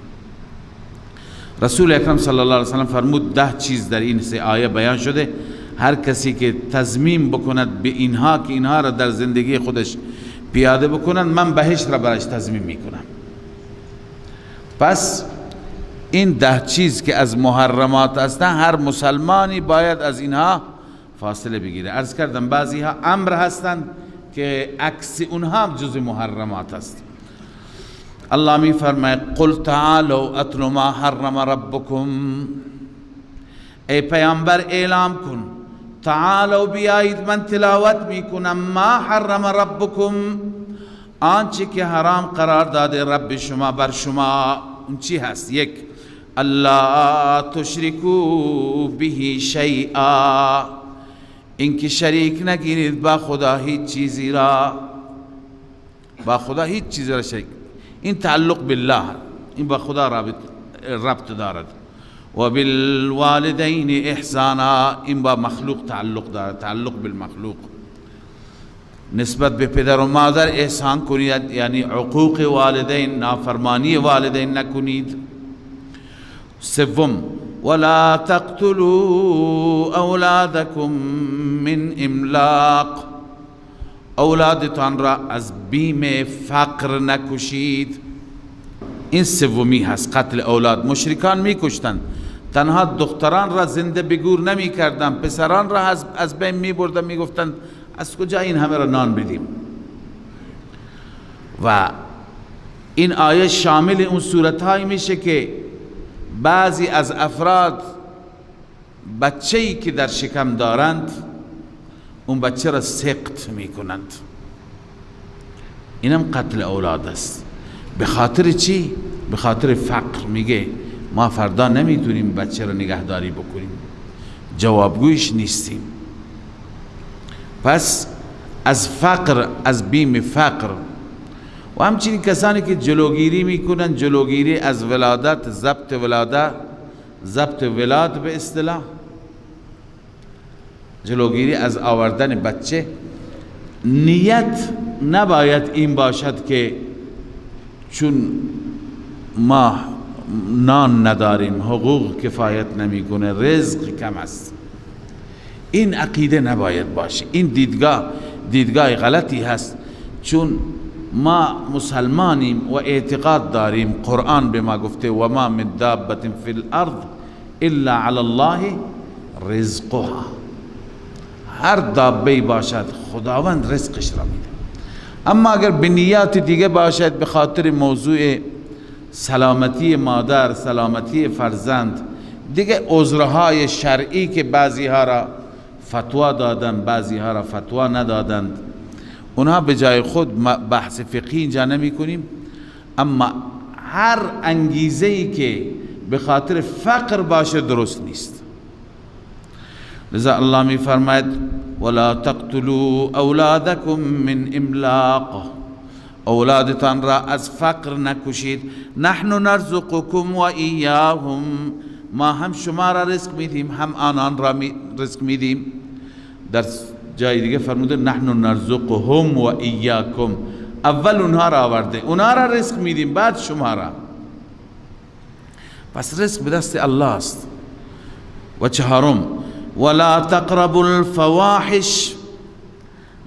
B: رسول اکرم صلی الله علیه وسلم فرمود 10 چیز در این سه آیه بیان شده، هر کسی که تضمین بکند به اینها که اینها را در زندگی خودش پیاده بکنند، من بهشت را برایش تضمین میکنم. پس این 10 چیز که از محرمات هستند، هر مسلمانی باید از اینها فاصله بگیره. عرض کردم بعضی ها امر هستند که عکس اونها هم جز محرمات است. الله می فرماید قل تعالوا اتل ما حرم ربکم، ای پیامبر اعلام کن، تعالوا بیایید من تلاوت میکنم، ما حرم ربکم، آنچه که حرام قرار داده رب شما بر شما. اون چی هست؟ یک، الا تشرکو به شیئا، اینکه شریک نگیرید با خدا هیچ چیزی را، با خدا هیچ چیزی را شریک. این تعلق بالله، این با خدا ربط دارد. و بالوالدین احسانا، این با مخلوق تعلق دارد، تعلق بالمخلوق. نسبت به پدر و مادر احسان کنید، یعنی عقوق والدین، نافرمانی والدین نکنید. سوم، ولا تقتلوا اولادکم من املاق، اولادتان را از بیم فقر نکشید. این سومی هست، قتل اولاد. مشرکان میکشتند، تنها دختران را زنده به گور نمی کردن، پسران را از بین می بردن، می گفتن از کجا این همه را نان بدیم. و این آیه شامل اون صورتهایی میشه که بعضی از افراد بچه‌ای که در شکم دارند اون بچه را سقط میکنند. اینم قتل اولاد است. به خاطر چی؟ به خاطر فقر. میگه ما فردا نمیتونیم بچه را نگهداری بکنیم، جوابگویش نیستیم. پس از فقر، از بیم فقر و همچنین کسانی که جلوگیری میکنن، جلوگیری از ولادت، ضبط ولاد به اصطلاح، جلوگیری از آوردن بچه. نیت نباید این باشد که چون ما نان نداریم، حقوق کفایت نمیکنه، رزق کم است. این عقیده نباید باشه. این دیدگاه غلطی هست، چون ما مسلمانیم و اعتقاد داریم قرآن به ما گفته و ما من دابة فی الارض الا علی الله رزقها. هر دابه‌ای باشد خداوند رزقش را میده. اما اگر به نیات دیگه باشد، به خاطر موضوع سلامتی مادر، سلامتی فرزند، دیگه عذرهای شرعی که بعضی ها را فتوا دادن، بعضی ها را فتوا ندادند، اونها به جای خود بحث فقهی اینجا نمی کنیم. اما هر انگیزه‌ای که به خاطر فقر باشه درست نیست. لذا الله می فرماید ولا تقتلوا اولادکم من املاق، اولادتان را از فقر نکشید. نحن نرزقکم و ایاهم، ما هم شما را رزق میدیم هم آنان را رزق میدیم. در جای دیگه فرموده نحن نرزقهم و ایاکم، اول اونها را آورده، اونها را رزق میدیم بعد شما را. پس رزق به دست الله است. و چهارم ولا تقربوا الفواحش،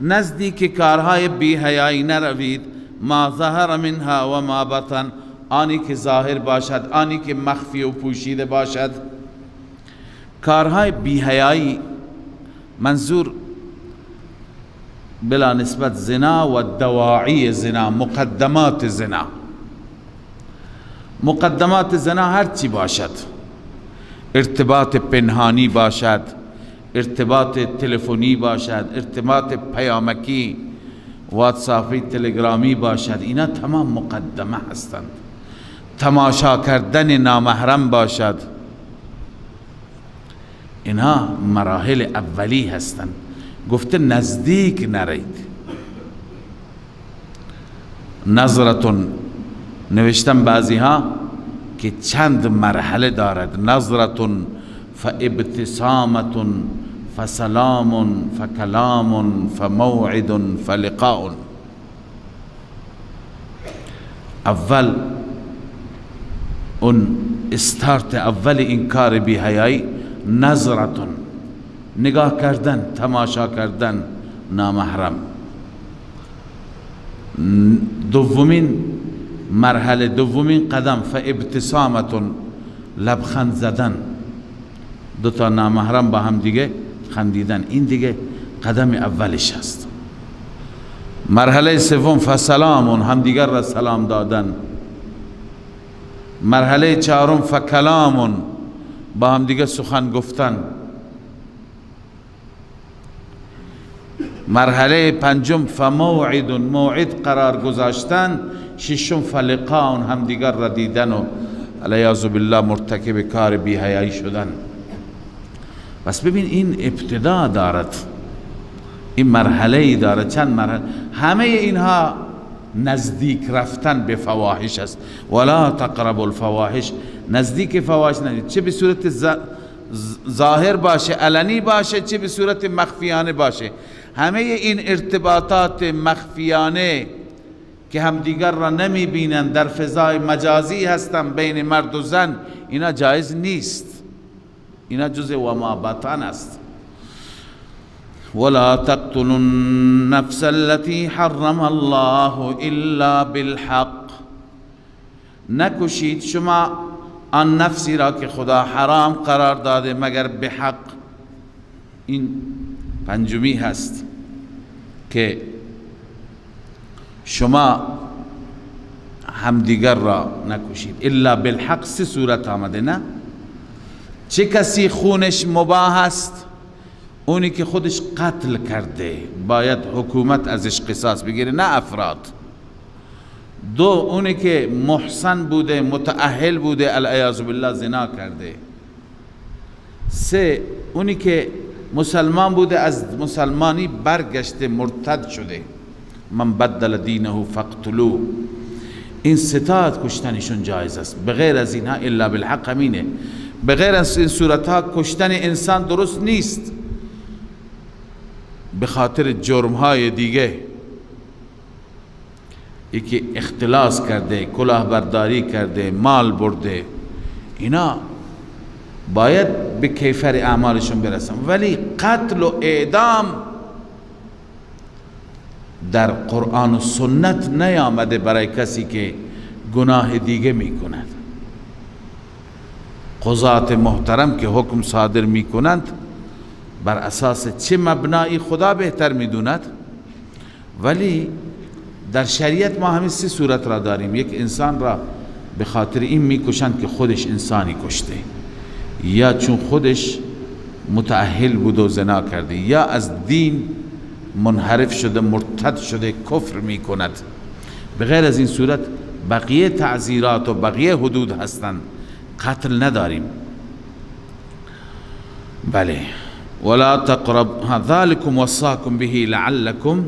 B: نزدیک کارهای بی حیایی نروید. ما ظهر منها و ما بطن، آنی که ظاهر باشد، آنی که مخفی و پوشیده باشد. کارهای بی حیایی منظور بلا نسبت زنا و دواعی زنا، مقدمات زنا. مقدمات زنا هر چی باشد، ارتباط پنهانی باشد، ارتباط تلفنی باشد، ارتباط پیامکی واتساپی تلگرامی باشد، اینا تمام مقدمه هستند. تماشا کردن نامحرم باشد، اینها مراحل اولی هستند. گفته نزدیک نرید. نظرتون نوشتم بعضی ها که چند مرحله دارد. نظرتون فابتسامتون فسلام فکلام فموعد فلقاء. اول اون استارت اول این کار بی حیایی نظرتون، نگاه کردن، تماشا کردن نامحرم. دومین مرحله، دومین قدم فابتسامتون، لبخند زدن، دوتا نامحرم با هم دیگه خندیدن، این دیگه قدم اولش هست. مرحله سوم فسلامون، هم دیگر را سلام دادن. مرحله چهارم فکلامون، با هم دیگه سخن گفتن. مرحله پنجم فموعد، موعد قرار گذاشتن. ششم فلقاء، هم دیگر را دیدن و علیاذ بالله مرتکب کار بی حیایی شدن. بس ببین این ابتدا دارد، این مرحله دارد، چند مرحله. همه اینها نزدیک رفتن به فواحش است. ولا تقربوا الفواحش، نزدیک فواحش نرید، چه به صورت ظاهر باشه، علنی باشه، چه به صورت مخفیانه باشه. همه این ارتباطات مخفیانه که همدیگر را نمی بینند، در فضای مجازی هستند بین مرد و زن، اینا جایز نیست. اینا جزء و ما بطن است. ولا تقتلوا النفس التي حرم الله الا بالحق، نکشید شما آن نفسی را که خدا حرام قرار داده مگر به حق. این پنجمی هست که شما همدیگر را نکشید الا بالحق. سه صورت آمده نه؟ چه کسی خونش مباح است؟ اونی که خودش قتل کرده باید حکومت ازش قصاص بگیره، نه افراد. دو، اونی که محسن بوده متأهل بوده العیاذ بالله زنا کرده. سه، اونی که مسلمان بوده از مسلمانی برگشته مرتد شده، من بدل دینه فقتلوه. این ستات کشتنشون جایز است، بغیر از اینها الا بالحق همینه. بغیر از این صورتها کشتن انسان درست نیست، به خاطر جرمهای دیگه. یکی اختلاس کرده، کلاهبرداری کرده، مال برده، اینا باید به کیفر اعمالشون برسن. ولی قتل و اعدام در قرآن و سنت نیامده برای کسی که گناه دیگه میکند. قضات محترم که حکم صادر میکنند بر اساس چه مبنایی خدا بهتر میدوند. ولی در شریعت ما همین سه صورت را داریم. یک، انسان را به خاطر این میکشند که خودش انسانی کشته، یا چون خودش متأهل بود و زنا کرده، یا از دین منحرف شده مرتد شده کفر میکند. بغیر از این صورت بقیه تعزیرات و بقیه حدود هستند، قتل نداریم. بله. ولا تقرب ذلكم وصاكم به لعلكم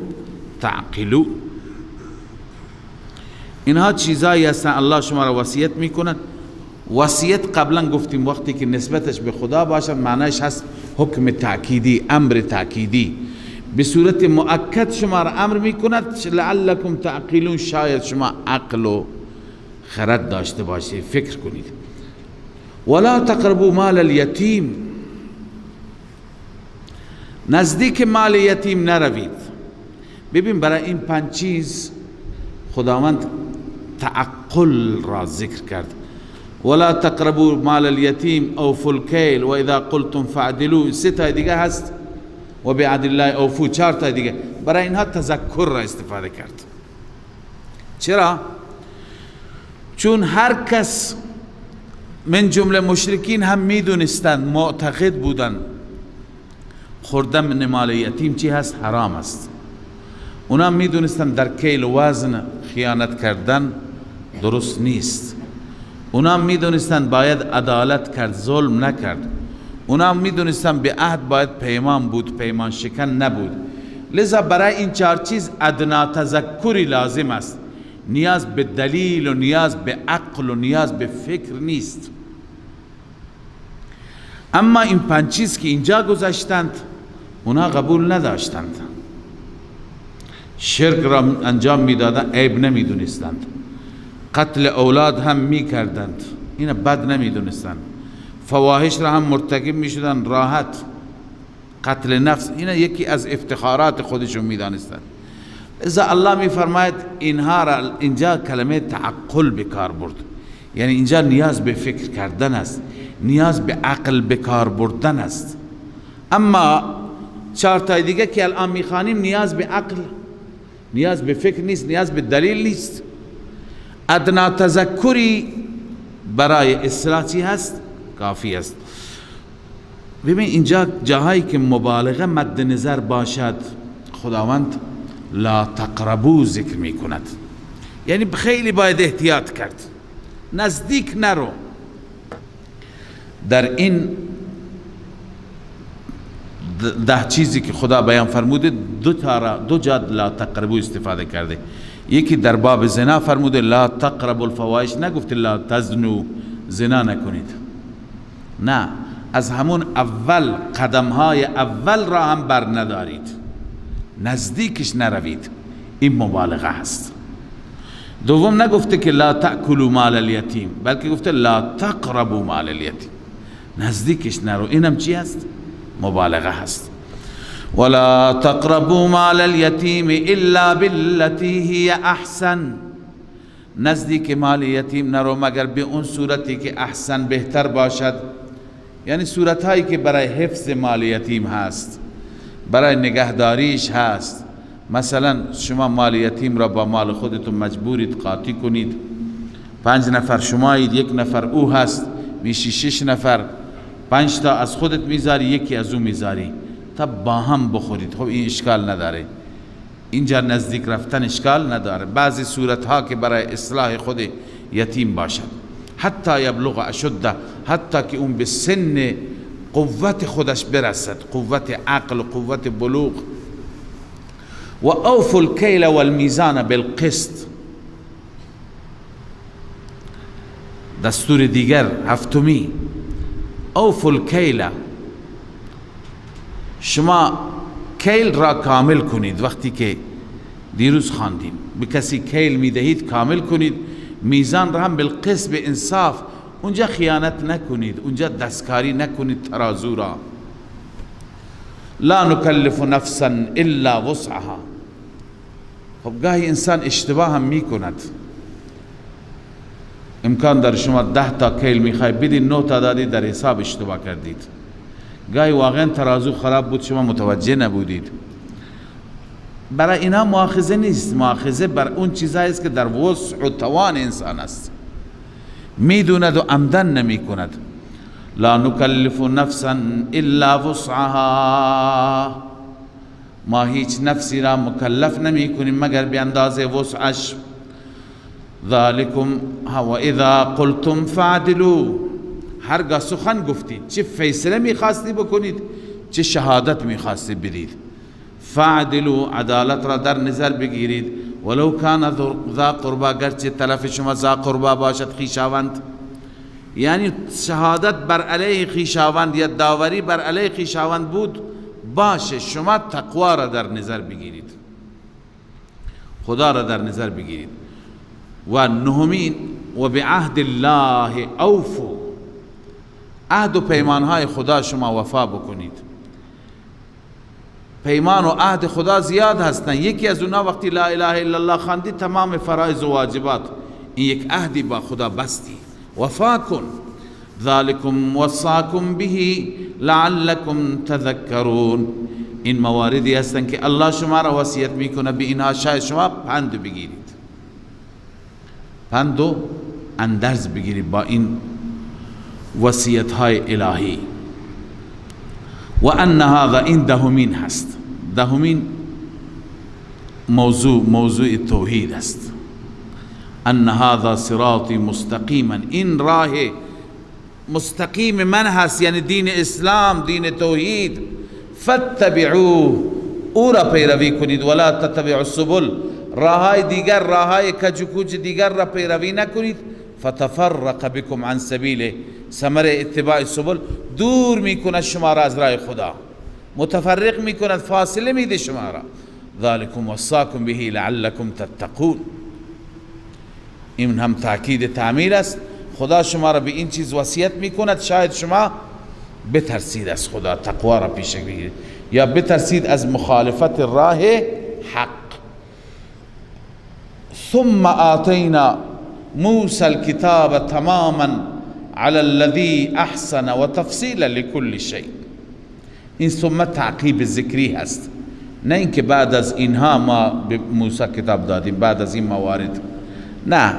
B: تعقلون. اینها چیزایی هستن الله شما را وصیت میکند. وصیت قبلا گفتیم وقتی که نسبتش به خدا باشد معنیش هست حکم تأکیدی، امر تأکیدی. به صورت مؤکد شما را امر میکند لعلكم تعقلون، شاید شما عقل و خرد داشته باشید، فکر کنید. ولا تقربوا مال الیتیم، نزدیک مال یتیم نروید. ببین برای این 5 چیز خداوند تعقل را ذکر کرد. ولا تقربوا مال الیتیم اوفوا الکیل و اذا قلتم فعدلوا. 3 تا دیگه هست و بعدل الله اوفوا. 4 تا دیگه. برای اینها تذکر را استفاده کرد. چرا؟ چون هر کس من جمله مشرکین هم میدونستند، معتقد بودند خوردن مال یتیم چی هست؟ حرام است. اونا میدونستند در کیل و وزن خیانت کردن درست نیست. اونا میدونستند باید عدالت کرد، ظلم نکرد. اونا میدونستند به عهد باید پیمان بود، پیمان شکن نبود. لذا برای این 4 چیز ادنا تذکری لازم است. نیاز به دلیل و نیاز به عقل و نیاز به فکر نیست. اما این 5 چیز که اینجا گذاشتند اونا قبول نداشتند. شرک را انجام میدادند، عیب نمیدونستند. قتل اولاد هم میکردند، اینا بد نمیدونستند. فواحش را هم مرتکب میشدند راحت. قتل نفس اینا یکی از افتخارات خودشون میدانستند. اذا الله میفرماید اینها را اینجا کلمه تعقل بکار برد، یعنی اینجا نیاز به فکر کردن است، نیاز به عقل بکار بردن است. اما 4 تا دیگه که الان میخوانیم نیاز به عقل، نیاز به فکر نیست، نیاز به دلیل نیست. ادنا تذکری برای اصلاحی هست کافی است. ببین اینجا جاهایی که مبالغه مد نظر باشد خداوند لا تقربو ذکر می کند، یعنی خیلی باید احتیاط کرد، نزدیک نرو. در این 10 چیزی که خدا بیان فرموده 2 جا لا تقربو استفاده کرده. یکی در باب زنا فرموده لا تقربوا الفواحش، نگفته لا تزنو، زنا نکنید. نه، از همون اول قدمهای اول را هم بر ندارید، نزدیکش نروید. این مبالغه هست. دوم نگفته که لا تأکلوا مال الیتیم، بلکه گفته لا تقربوا مال الیتیم، نزدیکش نرو. اینم چی هست؟ مبالغه هست. ولا تقربوا مال الیتیم الا بالتي هي احسن، نزدیک مال یتیم نرو مگر به اون صورتی که احسن بهتر باشد، یعنی صورتهایی که برای حفظ مال یتیم هست، برای نگهداریش هست. مثلا شما مال یتیم را با مال خودتون مجبورید قاطی کنید، 5 نفر شمایید، 1 نفر او هست، میشی 6 نفر، 5 تا از خودت میذاری، 1 از او میذاری تا با هم بخورید. خب این اشکال نداره، اینجا نزدیک رفتن اشکال نداره. بعضی صورت ها که برای اصلاح خود یتیم باشد، حتی یبلغ اشده، حتی که اون به سن قوت خودش برسد، قوت عقل و قوت بلوغ. و اوفوا الکیل والمیزان بالقسط. دستور دیگر هفتمی، اوفوا الکیل، شما کیل را کامل کنید. وقتی که دیروز خواندیم به کسی کیل میدهید کامل کنید، میزان را هم بالقسط، به انصاف. اونجا خیانت نکنید، اونجا دستکاری نکنید ترازو را. لا نکلف نفسا الا وسعها. خب گاهی انسان اشتباه هم میکند، امکان داره شما 10 تا کیل میخوای بدید، 9 تا دادید، در حساب اشتباه کردید. گاهی واقعا ترازو خراب بود، شما متوجه نبودید. برای اینا مؤاخذه نیست، مؤاخذه بر اون چیزایی است که در وسع و توان انسان است، میدوند و عمدن نمی کند. لا نکلف نفسا الا وسعها، ما هیچ نفسی را مکلف نمی کنیم مگر به اندازه وسعش. ذالکم و اذا قلتم فعدلوا، هرگاه سخن گفتید، چه فیصله میخواستی بکنید، چه شهادت میخواستی بدید، فعدلوا، عدالت را در نظر بگیرید. ولو کان ذا قربا، گرچه طرف شما ذا قربا باشد، خویشاوند. یعنی شهادت بر علیه خویشاوند یا داوری بر علیه خویشاوند بود، باشه، شما تقوا را در نظر بگیرید، خدا را در نظر بگیرید. و نهمین، و بعهد الله اوفو، عهد و پیمانهای خدا شما وفا بکنید. پیمان و عهد خدا زیاد هستن، یکی از اونها وقتی لا اله الا الله خواندی تمام فرائض و واجبات، این یک عهدی با خدا بستی، وفا کن. ذالکم وصاکم به لعلکم تذکرون، این مواردی هستن که الله شما را وصیت میکنه به اینها، شاید شما پند بگیرید، پند و اندرز بگیرید با این وصیت های الهی. و ان هذا، این دهمین هست، دهمین موضوع توحید است. ان هذا صراطی مستقیما، این راه مستقیم من هست، یعنی دین اسلام، دین توحید. فاتبعوه، او را پیروی کنید. ولا تتبعوا السبل، راهای دیگر، راهای کجکوج دیگر را پیروی نکنید. فتفرق بكم عن سبیله، ثمر اتباع السبل دور میکند شما را از راه خدا، متفرق میکند، فاصله میده شما را. ذالکم وصاکم به لعلکم تتقون، این هم تاکید تعمیل است. خدا شما را به این چیز وصیت میکند شاید شما بترسید از خدا، تقوا را پیش بگیرید، یا بترسید از مخالفت راه حق. ثم آتینا موسی الكتاب تماما على الذي احسن و تفصیلا لكل شيء. این ثم تعقیب ذکری هست، نه اینکه بعد از اینها ما به موسی کتاب دادیم، بعد از این موارد، نه.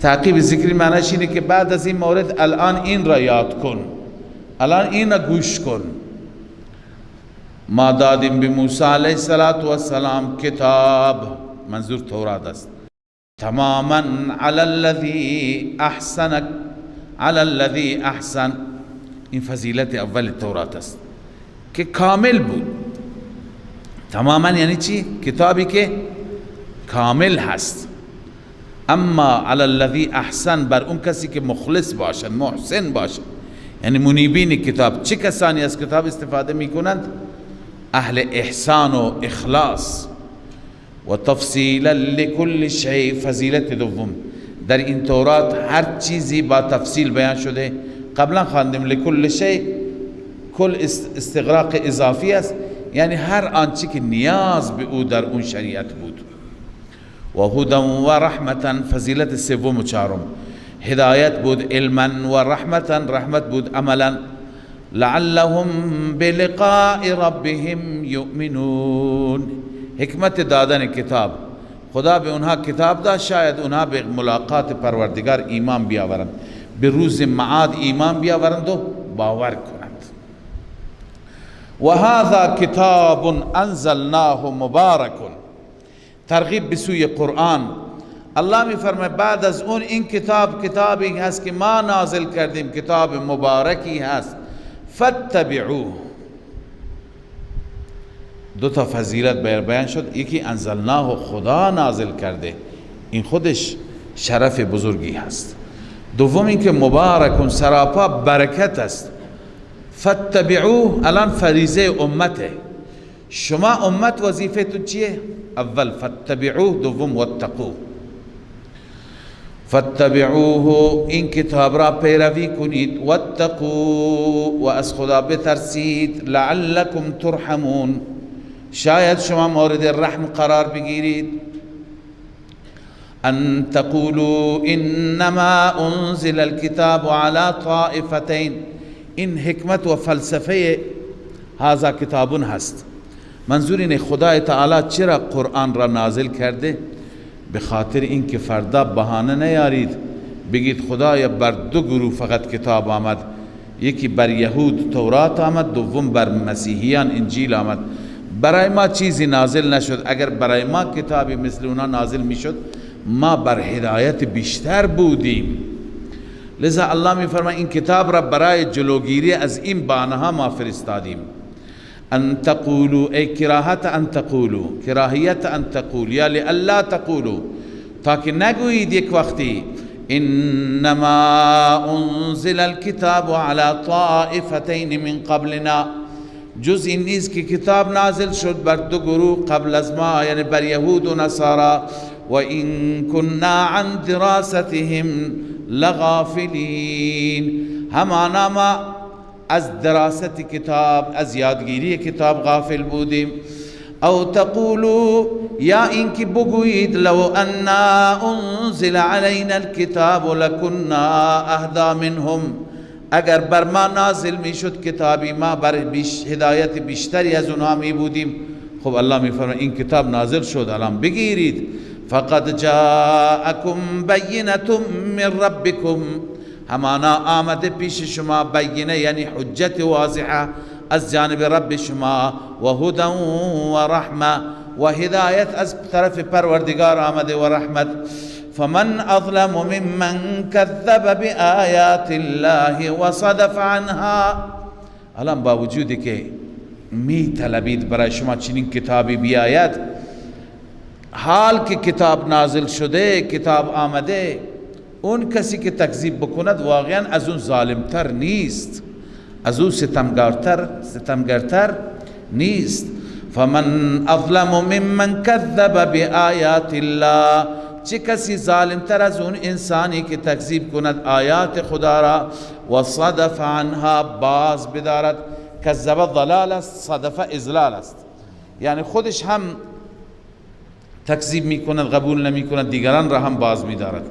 B: تعقیب ذکری معنیش اینه که بعد از این مورد الان این را یاد کن، الان این را گوش کن. ما دادیم به موسی علیه السلام کتاب، منظور تورات است، تماما علی الذی احسن، علی الذی احسن، این فضیلت اول تورات است که کامل بود. تماما یعنی چی؟ کتابی که کامل هست. اما علی الذی احسن، بر اون کسی که مخلص باشد، محسن باشد، یعنی منیبین کتاب. چه کسانی از کتاب استفاده می کنند؟ اهل احسان و اخلاص. و تفصیلا لكل شیء، فضیلت دوم، در این تورات هر چیزی با تفصیل بیان شده. قبلا خواندیم لكل شیء، کل استغراق اضافی است، یعنی هر آنچه که نیاز به او در اون شریعت بود. و هدى و رحمتا، فضیلت سوم و چهارم هدایت بود علما و رحمتا، رحمت بود عملا. لعلهم بلقاء ربهم یؤمنون، حکمت دادن کتاب، خدا به اونها کتاب داد شاید اونها به ملاقات پروردگار ایمان بیاورند، به روز معاد ایمان بیاورند و باور کنند. و هذا کتاب انزلناه مبارک، ترغیب به سوی قرآن. الله می فرماید بعد از اون این کتاب کتابی هست که ما نازل کردیم، کتاب مبارکی هست. فاتبعوه، دو تا فضیلت بیان شد، یکی انزلناه خدا نازل کرده، این خودش شرف بزرگی هست. دوم این که مبارک سراپا برکت است. فاتبعوه الان فریضه امته، شما امت وظیفه تو چیه؟ اول فاتبعوه، دوم واتقوه. فاتبعوه این کتاب را پیروی کنید، واتقوه و از خدا بترسید، لعلکم ترحمون شاید شما مورد رحم قرار بگیرید. ان تقولوا انما انزل الكتاب على طائفتين، این حکمت و فلسفه هذا کتابون هست. منظور اینه خدای تعالی چرا قرآن را نازل کرده؟ به خاطر اینکه فردا بهانه نیارید بگید خدایا بر دو گروه فقط کتاب آمد، یکی بر یهود تورات آمد، دوم بر مسیحیان انجیل آمد، برای ما چیزی نازل نشد. اگر برای ما کتابی مثل اونا نازل میشد ما بر هدایت بیشتر بودیم. لذا الله می فرماید این کتاب را برای جلوگیری از این بانها ما فرستادیم. ان تقولوا ای کراهت ان تقولوا، کراهیت ان تقول یا لئلا تقولوا، تاکه نگویید یک وقتی انما انزل الكتاب على طائفتين من قبلنا، جز این نیست که کتاب نازل شد بر دو گروه قبل از ما، یعنی بر یهود و نصارا. و این كنا عن دراستهم لغافلین، همانا ما از دراست کتاب، از یادگیری کتاب غافل بودیم. او تقولوا یا اینکه بگویید لو انا انزل علینا الكتاب لكنا اهدى منهم، اگر بر ما نازل می شد کتابی ما بر هدایت بیشتری از اونها می بودیم. خب الله می فرماید این کتاب نازل شد الان بگیرید. فقد جاءكم بینة من ربكم، همانا آمده پیش شما بینه یعنی حجت واضحه از جانب رب شما، و هدى و رحمه و هدایت از طرف پروردگار آمده و رحمت. فمن اظلم ممن كذب بآیات الله و صدف عنها، الان با وجودی که می طلبید برای شما چنین کتابی بیاید، حال که کتاب نازل شده، کتاب آمده، اون کسی که تکذیب بکند واقعا از اون ظالمتر نیست، از اون ستمگرتر نیست. فمن اظلم ممن كذب بآیات الله، چه کسی ظالمتر از اون انسانی که تکذیب کند آیات خدا را و صدف عنها، باز بدارد. کذب ضلال است، صدف اضلال است، یعنی خودش هم تکذیب می کند، قبول نمی کند، دیگران را هم باز می دارد.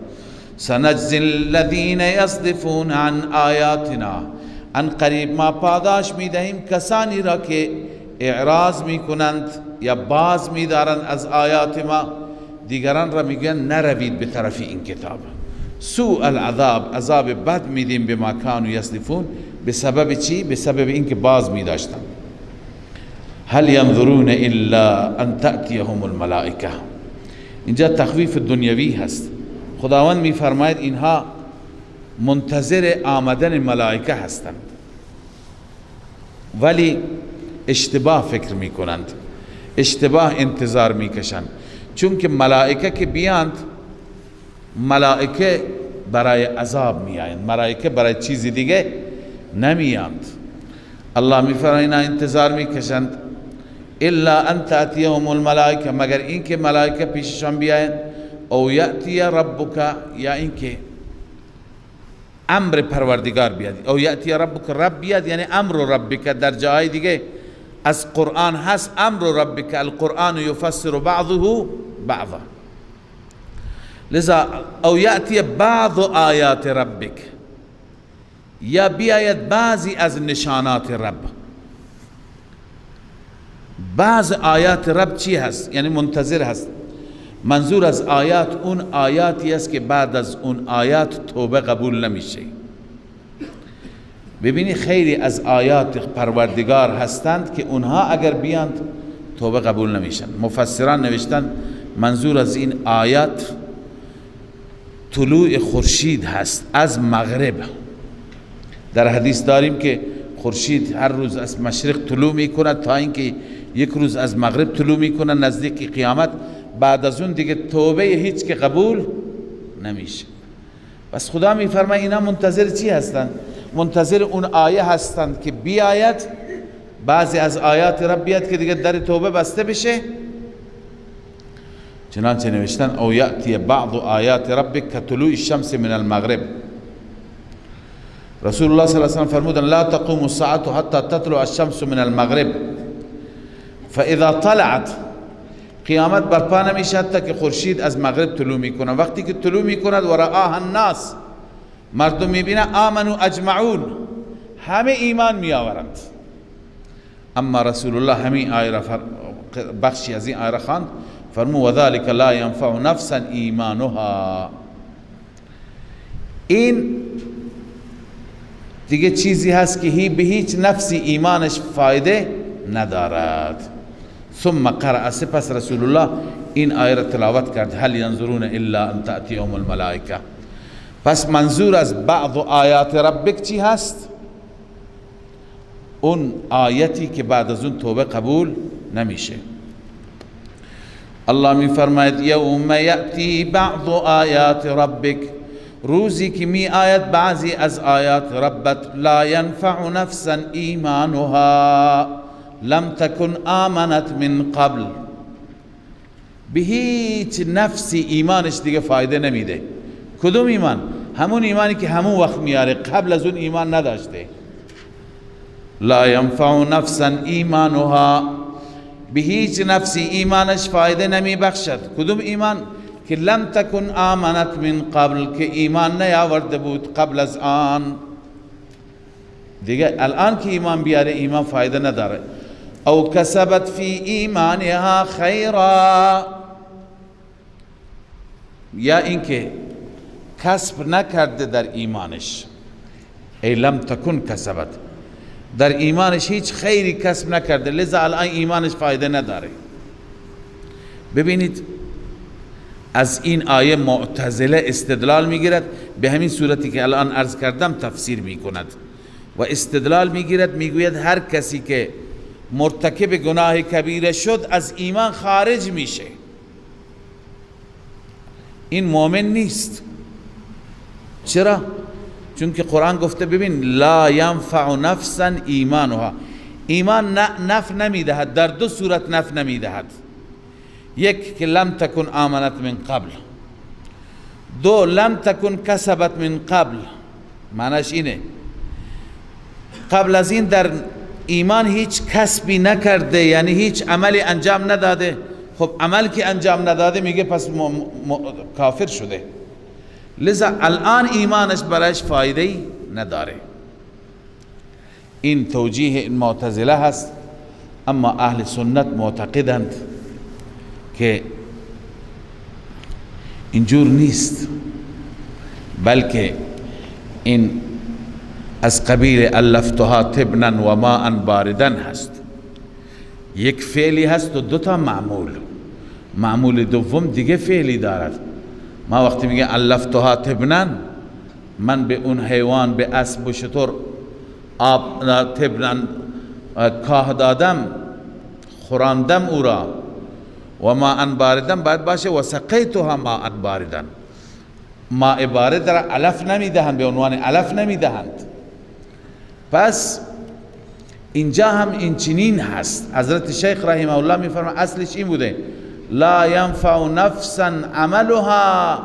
B: سنجزی الذین یصدفون عن آیاتنا، ان قریب ما پاداش می دهیم کسانی را که اعراض می کنند یا باز می دارند از آیات ما، دیگران را میگن نروید به طرف این کتاب. سوء العذاب، عذاب بد میدیم به ما کانوا یصدفون، به سبب چی؟ به سبب اینکه باز می داشتن. هل ينظرون الا ان تأتيهم الملائکه، اینجا تخویف دنیوی هست. خداوند می فرماید اینها منتظر آمدن ملائکه هستند، ولی اشتباه فکر می کنند، اشتباه انتظار می کشند. چون که ملائکه که بیاند، ملائکه برای عذاب می آیند، ملائکه برای چیز دیگه نمی آیند. الله می فرماید انتظار می کشند الا ان تأتيهم الملائکه، مگر اینکه ملائکه پیششان بیاید. او یأتی ربک، یا اینکه امر پروردگار بیاد. او یأتی ربک، رب بیاد یعنی امر ربک. در جای دیگه از قرآن هست امر ربک، القرآن یفسر بعضه بعضا. لذا او یأتی بعض آیات ربک، یا بیاید بعضی از نشانات رب. بعض آیات رب چی هست؟ یعنی منتظر هست. منظور از آیات اون آیاتی است که بعد از اون آیات توبه قبول نمیشه. ببینی خیلی از آیات پروردگار هستند که اونها اگر بیاند توبه قبول نمیشن. مفسران نوشتن منظور از این آیات طلوع خورشید هست از مغرب. در حدیث داریم که خورشید هر روز از مشرق طلوع میکند تا اینکه یک روز از مغرب طلوع میکنه نزدیک قیامت. بعد از اون دیگه توبه هیچ که قبول نمیشه. بس خدا میفرماید اینا منتظر چی هستند؟ منتظر اون آیه هستند که بیاید، بعضی از آیات رب بیاد که دیگه در توبه بسته بشه. چنانچه نوشتن او یأتی بعض آیات ربک کطلوع الشمس من المغرب. رسول الله صلی الله علیه و سلم فرمودن لا تقوم الساعة حتى تطلع الشمس من المغرب فاذا طلعت، قیامت برپا نمیشه حتی که خورشید از مغرب طلوع میکنه. وقتی که طلوع میکند و رآها الناس، مردم میبینن آمنوا اجمعون، همه ایمان میآورند. اما رسول الله همین آیه بخشی از این آیه خواند، فرمود وذلك لا ينفع نفسا ایمانها. این دیگه چیزی هست که به هیچ نفسی ایمانش فایده ندارد. ثم قرأ، سپس رسول الله این آیه را تلاوت کرد هل ينظرون الا ان تأتيهم الملائکه. پس منظور از بعض آیات ربک چی هست؟ اون آیتی که بعد از اون توبه قبول نمیشه. الله می فرماید یوم یأتی بعض آیات ربک، روزی که می آید بعضی از آیات ربت، لا ینفع نفسا ایمانها لم تکن آمنت من قبل. به هیچ نفسی ایمانش دیگه فایده نمیده. کدوم ایمان؟ همون ایمانی که همون وقت میاره، قبل از اون ایمان نداشته. لا ینفع نفسا ایمانها، به هیچ نفسی ایمانش فایده نمی بخشد. کدوم ایمان؟ که لم تکن آمنت من قبل، که ایمان نیاورده بود قبل از آن. دیگه الان که ایمان بیاره ایمان فایده نداره. او کسبت فی ایمانها خیرا، یا اینکه کسب نکرده در ایمانش، ای لم تکن کسبت، در ایمانش هیچ خیری کسب نکرده، لذا الان ایمانش فایده نداره. ببینید از این آیه معتزله استدلال میگیرد، به همین صورتی که الان عرض کردم تفسیر میکند و استدلال میگیرد، میگوید هر کسی که مرتکب گناه کبیره شد از ایمان خارج میشه، این مؤمن نیست. چرا؟ چون که قرآن گفته ببین لا ینفع نفسا ایمانها، ایمان نفع نمیدهد، در دو صورت نفع نمیدهد. یک که لم تکن آمنت من قبل، دو لم تکن کسبت من قبل. معنیش اینه قبل از این در ایمان هیچ کسبی نکرده، یعنی هیچ عملی انجام نداده. خب عمل که انجام نداده میگه پس کافر شده، لذا الان ایمانش برایش فایده نداره. این توجیه این معتزله هست. اما اهل سنت معتقدند که اینجور نیست، بلکه این از قبیل الفتها تبنا و ماء باردا هست. یک فعلی هست و دو تا معمول. معمول دوم دیگه فعلی دارد. ما وقتی میگه الفتها تبنا، من به اون حیوان، به اسب و شتر آب تبنا کاه دادم، خوراندم او را، و ماء باردا باید باشه و سقیتها ماء باردا. ماء بارد را علف نمیدهند، به عنوان علف نمیدهند. پس اینجا هم این چنین هست. حضرت شیخ رحمه الله میفرماید اصلش این بوده لا ینفع نفسا عملها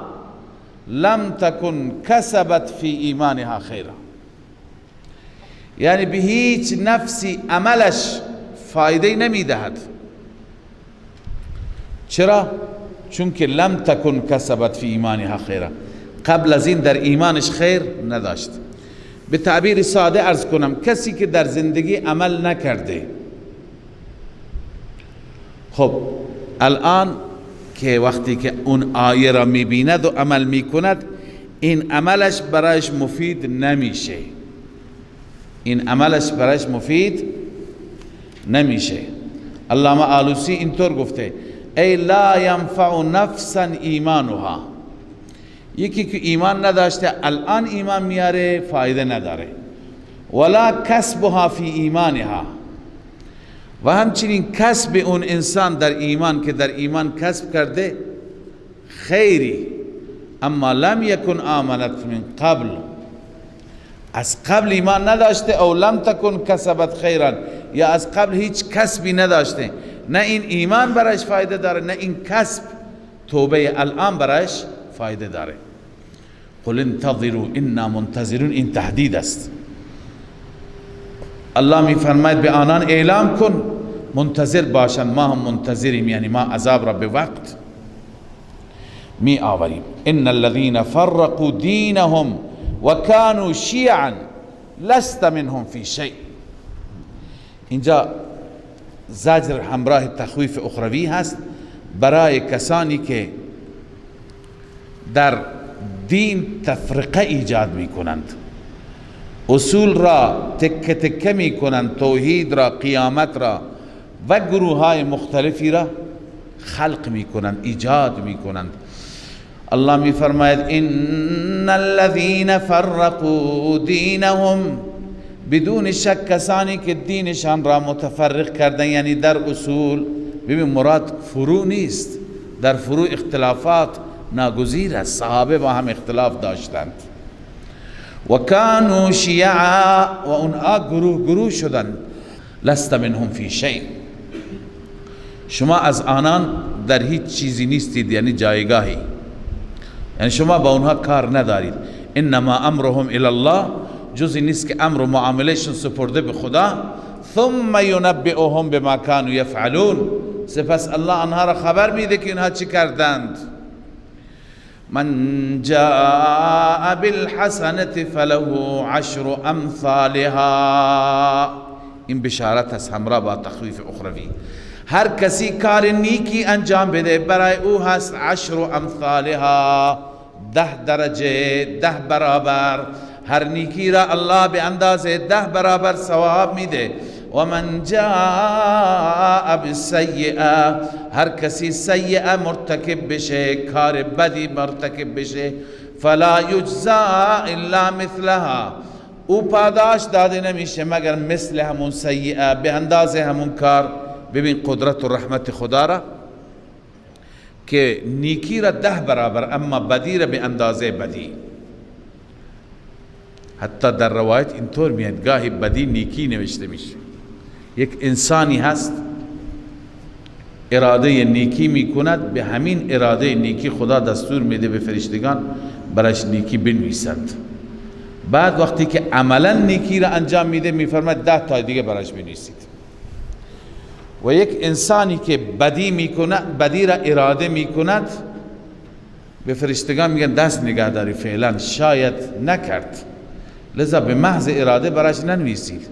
B: لم تکن کسبت فی ایمانها خیرا، یعنی به هیچ نفسی عملش فایده نمیدهد. چرا؟ چون که لم تکن کسبت فی ایمانها خیره، قبل از این در ایمانش خیر نداشت. به تعبیر ساده عرض کنم، کسی که در زندگی عمل نکرده، خب الان که وقتی که اون آیه را میبیند و عمل میکند، این عملش برایش مفید نمیشه، این عملش برایش مفید نمیشه. علامه آلوسی اینطور گفته: ای لا ینفع نفسا ایمانها، یکی که ایمان نداشته الان ایمان میاره فایده نداره. ولا کسبها فی ایمانها، و همچنین کسب اون انسان در ایمان که در ایمان کسب کرده خیری، اما لم یکن آمنت من قبل، از قبل ایمان نداشته، او لم تکن کسبت خیرا، یا از قبل هیچ کسبی نداشته، نه این ایمان برایش فایده داره نه این کسب توبه الان برایش فایده داره. قل انتظروا انا منتظرون، این تهدید است. الله می فرماید به آنان اعلام کن منتظر باشند، ما هم منتظریم، یعنی ما عذاب را به وقت می آوریم. ان الذين فرقوا دینهم وكانوا شیعا لست منهم فی شیء. اینجا زجر همراه تخویف اخروی هست برای کسانی که در دین تفرقه ایجاد می کنند، اصول را تکه تکه می کنند، توحید را، قیامت را و گروه های مختلفی را خلق می کنند، ایجاد می کنند. الله می فرماید ان الذين فرقوا دینهم، بدون شک کسانی که دینشان را متفرق کردن، یعنی در اصول، ببین مراد فروع نیست، در فروع اختلافات ناگزیر است، صحابه با هم اختلاف داشتند. و کانوا شیعا، و اونها گروه گروه شدند. لست منهم فی شیء، شما از آنان در هیچ چیزی نیستید، یعنی جایگاهی، یعنی شما با اونها کار ندارید. انما امرهم الی الله، جزی نیست که امر و معاملهشون سپرده به خدا. ثم ینبئهم بما كانوا یفعلون، سپس الله آنها را خبر میده که اینها چی کردند. من جاء بالحسنة فله عشر امثالها، این بشارت است همراه با تخویف اخروی. هر کسی کار نیکی انجام بده برای او هست 10 امثالها، 10 درجه، 10 برابر. هر نیکی را الله به اندازه 10 برابر ثواب میده. و من جاء بالسیئه، هر کسی سیئه مرتکب بشه، کار بدی مرتکب بشه، فلا یجزا الا مثلها، او پاداش داده نمیشه مگر مثل همون سیئه، به اندازه همون کار. ببین قدرت و رحمت خدا را که نیکی را 10 برابر، اما بدی را به اندازه بدی. حتی در روایت اینطور میاد گاهی بدی نیکی نوشته میشه. یک انسانی هست اراده نیکی میکند، به همین اراده نیکی خدا دستور میده به فرشتگان برایش نیکی بنویسند. بعد وقتی که عملا نیکی را انجام میده میفرماید 10 تا دیگه برایش بنویسید. و یک انسانی که بدی میکند، بدی را اراده میکند، به فرشتگان میگن دست نگهداری، فعلا شاید نکرد، لذا به محض اراده برایش ننویسید.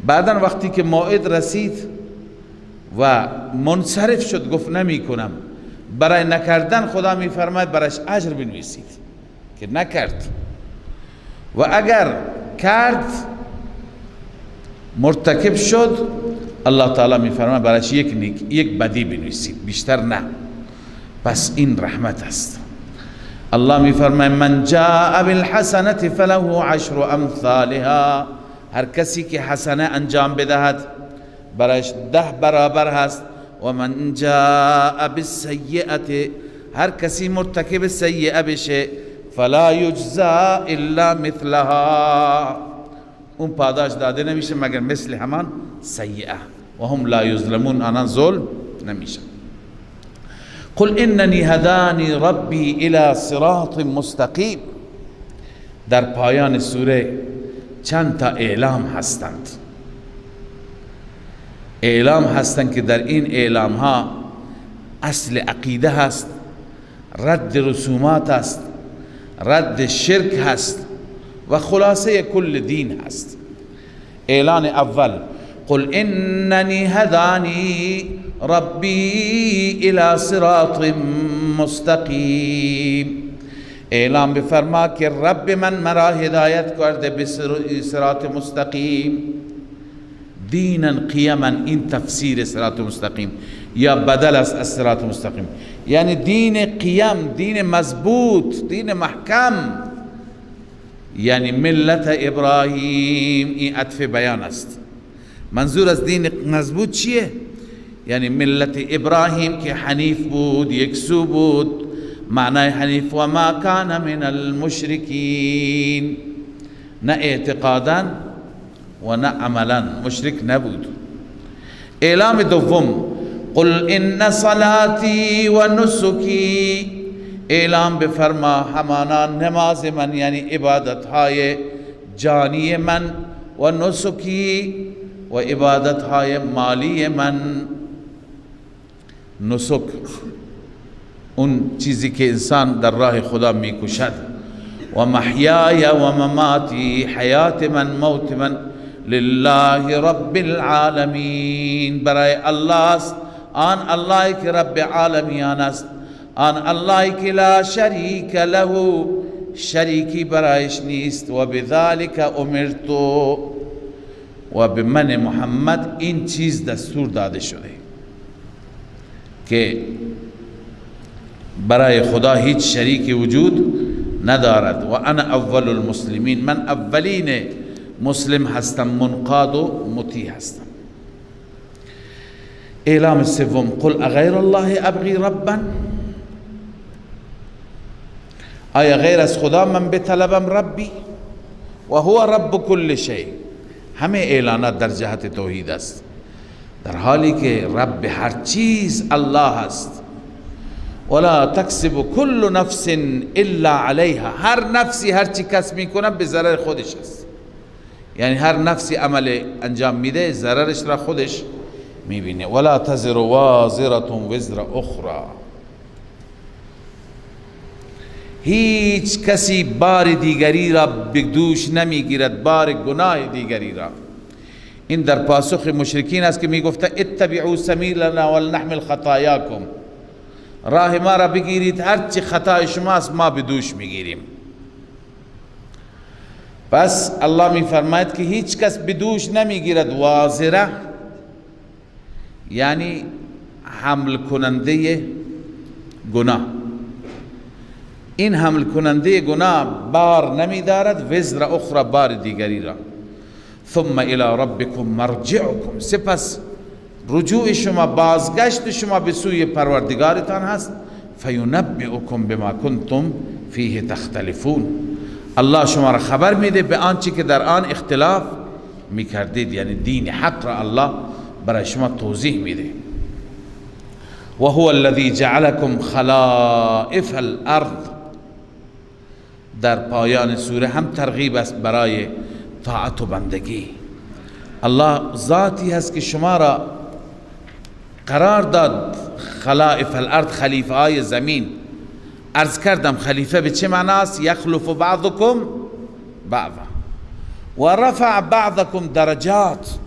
B: بعدا وقتی که موعد رسید و منصرف شد گفت نمی کنم، برای نکردن خدا میفرماید برایش اجر بنویسید که نکرد. و اگر کرد، مرتکب شد، الله تعالی میفرماید برایش یک بدی بنویسید، بیشتر نه. پس این رحمت است. الله میفرماید من جاء بالحسنة فله 10 امثالها، هر کسی که حسنه انجام بدهد برایش 10 برابر هست. و من جاء بالسیئة، هر کسی مرتکب سیئه بشه، فلا یجزا الا مثلها، اون پاداش داده نمیشه مگر مثل همان سیئه. و هم لا یظلمون، آنان ظلم نمیشن. قل اننی هدانی ربی الى صراط مستقیم. در پایان سوره چند تا اعلام هستند، اعلام هستند که در این اعلام ها اصل عقیده هست، رد رسومات هست، رد شرک هست و خلاصه کل دین هست. اعلان اول قل اننی هدانی ربی الى صراط مستقیم، اعلام بفرما که رب من مرا هدایت کرده به صراط مستقیم. دینا قیما، این تفسیر صراط مستقیم یا بدل است از صراط مستقیم، یعنی دین قیم، دین مضبوط، دین محکم، یعنی ملت ابراهیم. این عطف بیان است. منظور از دین مضبوط چیه؟ یعنی ملت ابراهیم که حنیف بود، یکسو بود. معنای حنیف و ما کان من المشرکین، نه اعتقادا و نه عملا مشرک نبود. اعلام دوم قل ان صلاتی و نسکی، اعلام بفرما همانا نماز من یعنی عبادت های جانی من، و نسکی و عبادت های مالی من. نسک اون چیزی که انسان در راه خدا میکشد. و محیای و مماتی، حیات من موت من لله رب العالمین، برای الله است، آن اللهی که رب عالمیان است، آن اللهی که لا شریک له، شریکی برایش نیست. و بذلک امرتو، و به من محمد این چیز دستور داده شده که برای خدا هیچ شریکی وجود ندارد. و انا اول المسلمین، من اولین مسلم هستم، منقاد و مطیع هستم. اعلام سوم قل اغیر الله ابغی ربا، آیا غیر از خدا من بطلبم ربی؟ و هو رب کل شیء. همه اعلانات در جهت توحید است، در حالی که رب هر چیز الله است. ولا تکسب کل نفس الا علیها، هر نفسی هر چی کسب میکنه به ضرر خودش است. یعنی هر نفسی عمل انجام میده ضررش را خودش میبینه. ولا تزر وازرة وزر اخرى، هیچ کسی بار دیگری را به دوش نمیگیرد، بار گناه دیگری را. این در پاسخ مشرکین است که میگفته اتبعوا سبیلنا ولنحمل خطایاکم، راه ما را بگیرید، هر چی خطای شماست ما به دوش میگیریم. پس الله میفرماید که هیچ کس به دوش نمیگیرد. وازره یعنی حمل کننده گناه، این حمل کننده گناه بار نمیدارد، وزر اخرى بار دیگری را. ثم الى ربکم مرجعکم، سپس رجوع شما، بازگشت شما به سوی پروردگارتان هست. فینبئکم بما کنتم فیه تختلفون، الله شما را خبر میده به آنچه که در آن اختلاف میکردید، یعنی دین حق را الله برای شما توضیح میده. و هو الذی جعلکم خلائف الارض، در پایان سوره هم ترغیب است برای طاعت و بندگی. الله ذاتی هست که شما را قرار داد خلائف الارض، خلیفه های زمین. عرض کردم خلیفه به چه معناست؟ یخلف بعضکم بعضا و رفع بعضکم درجات،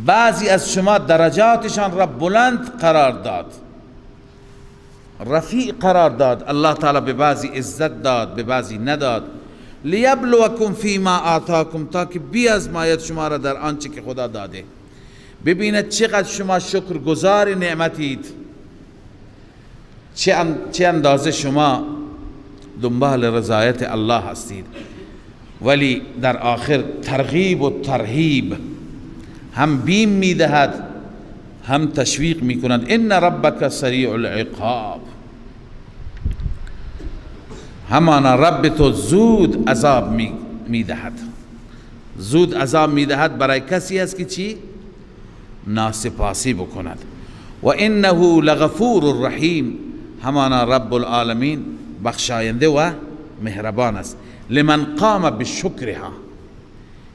B: بعضی از شما درجاتشان را بلند قرار داد، رفیع قرار داد. الله تعالی به بعضی عزت داد، به بعضی نداد. لیبلوکم فیما آتاکم، تا که بیازماید شما را در آنچه که خدا داده، ببیند چقدر شما شکرگزار نعمتید، چه اندازه شما دنبال رضایت الله هستید. ولی در آخر ترغیب و ترهیب، هم بیم میدهد هم تشویق میکند. ان ربک سریع العقاب، همانا رب تو زود عذاب میدهد، زود عذاب میدهد برای کسی است که چی؟ ناسپاسی بکند. و انه لغفور رحیم، همانا رب العالمین بخشاینده و مهربان است. لمن قام بشکرها،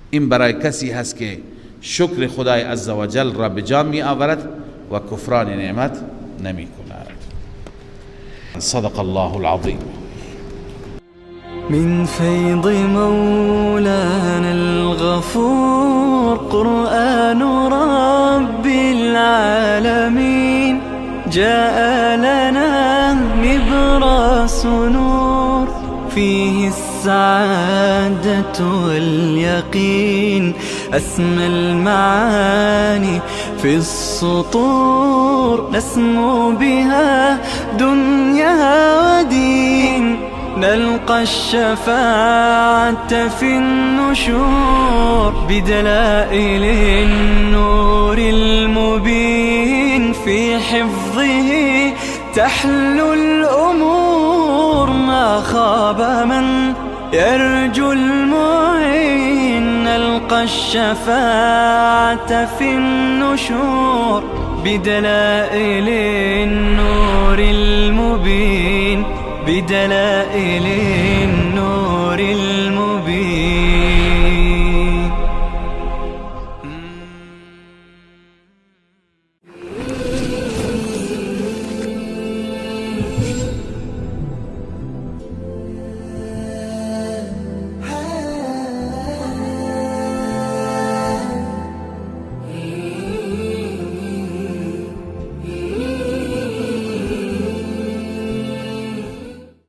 B: این برای کسی هست که شکر خدای عزوجل را به جا می آورد. وكفران نعمت نمی کند. صدق الله العظیم.
A: من فيض مولانا الغفور قرآن رب العالمين جاء لنا نبراس نور فيه السعادة واليقين أسمى المعاني في السطور نسمو بها دنيا ودين نلقى الشفاعة في النشور بدلائل النور المبين في حفظه تحلو الأمور ما خاب من يرجو المعين نلقى الشفاعة في النشور بدلائل النور المبين بدلائل النور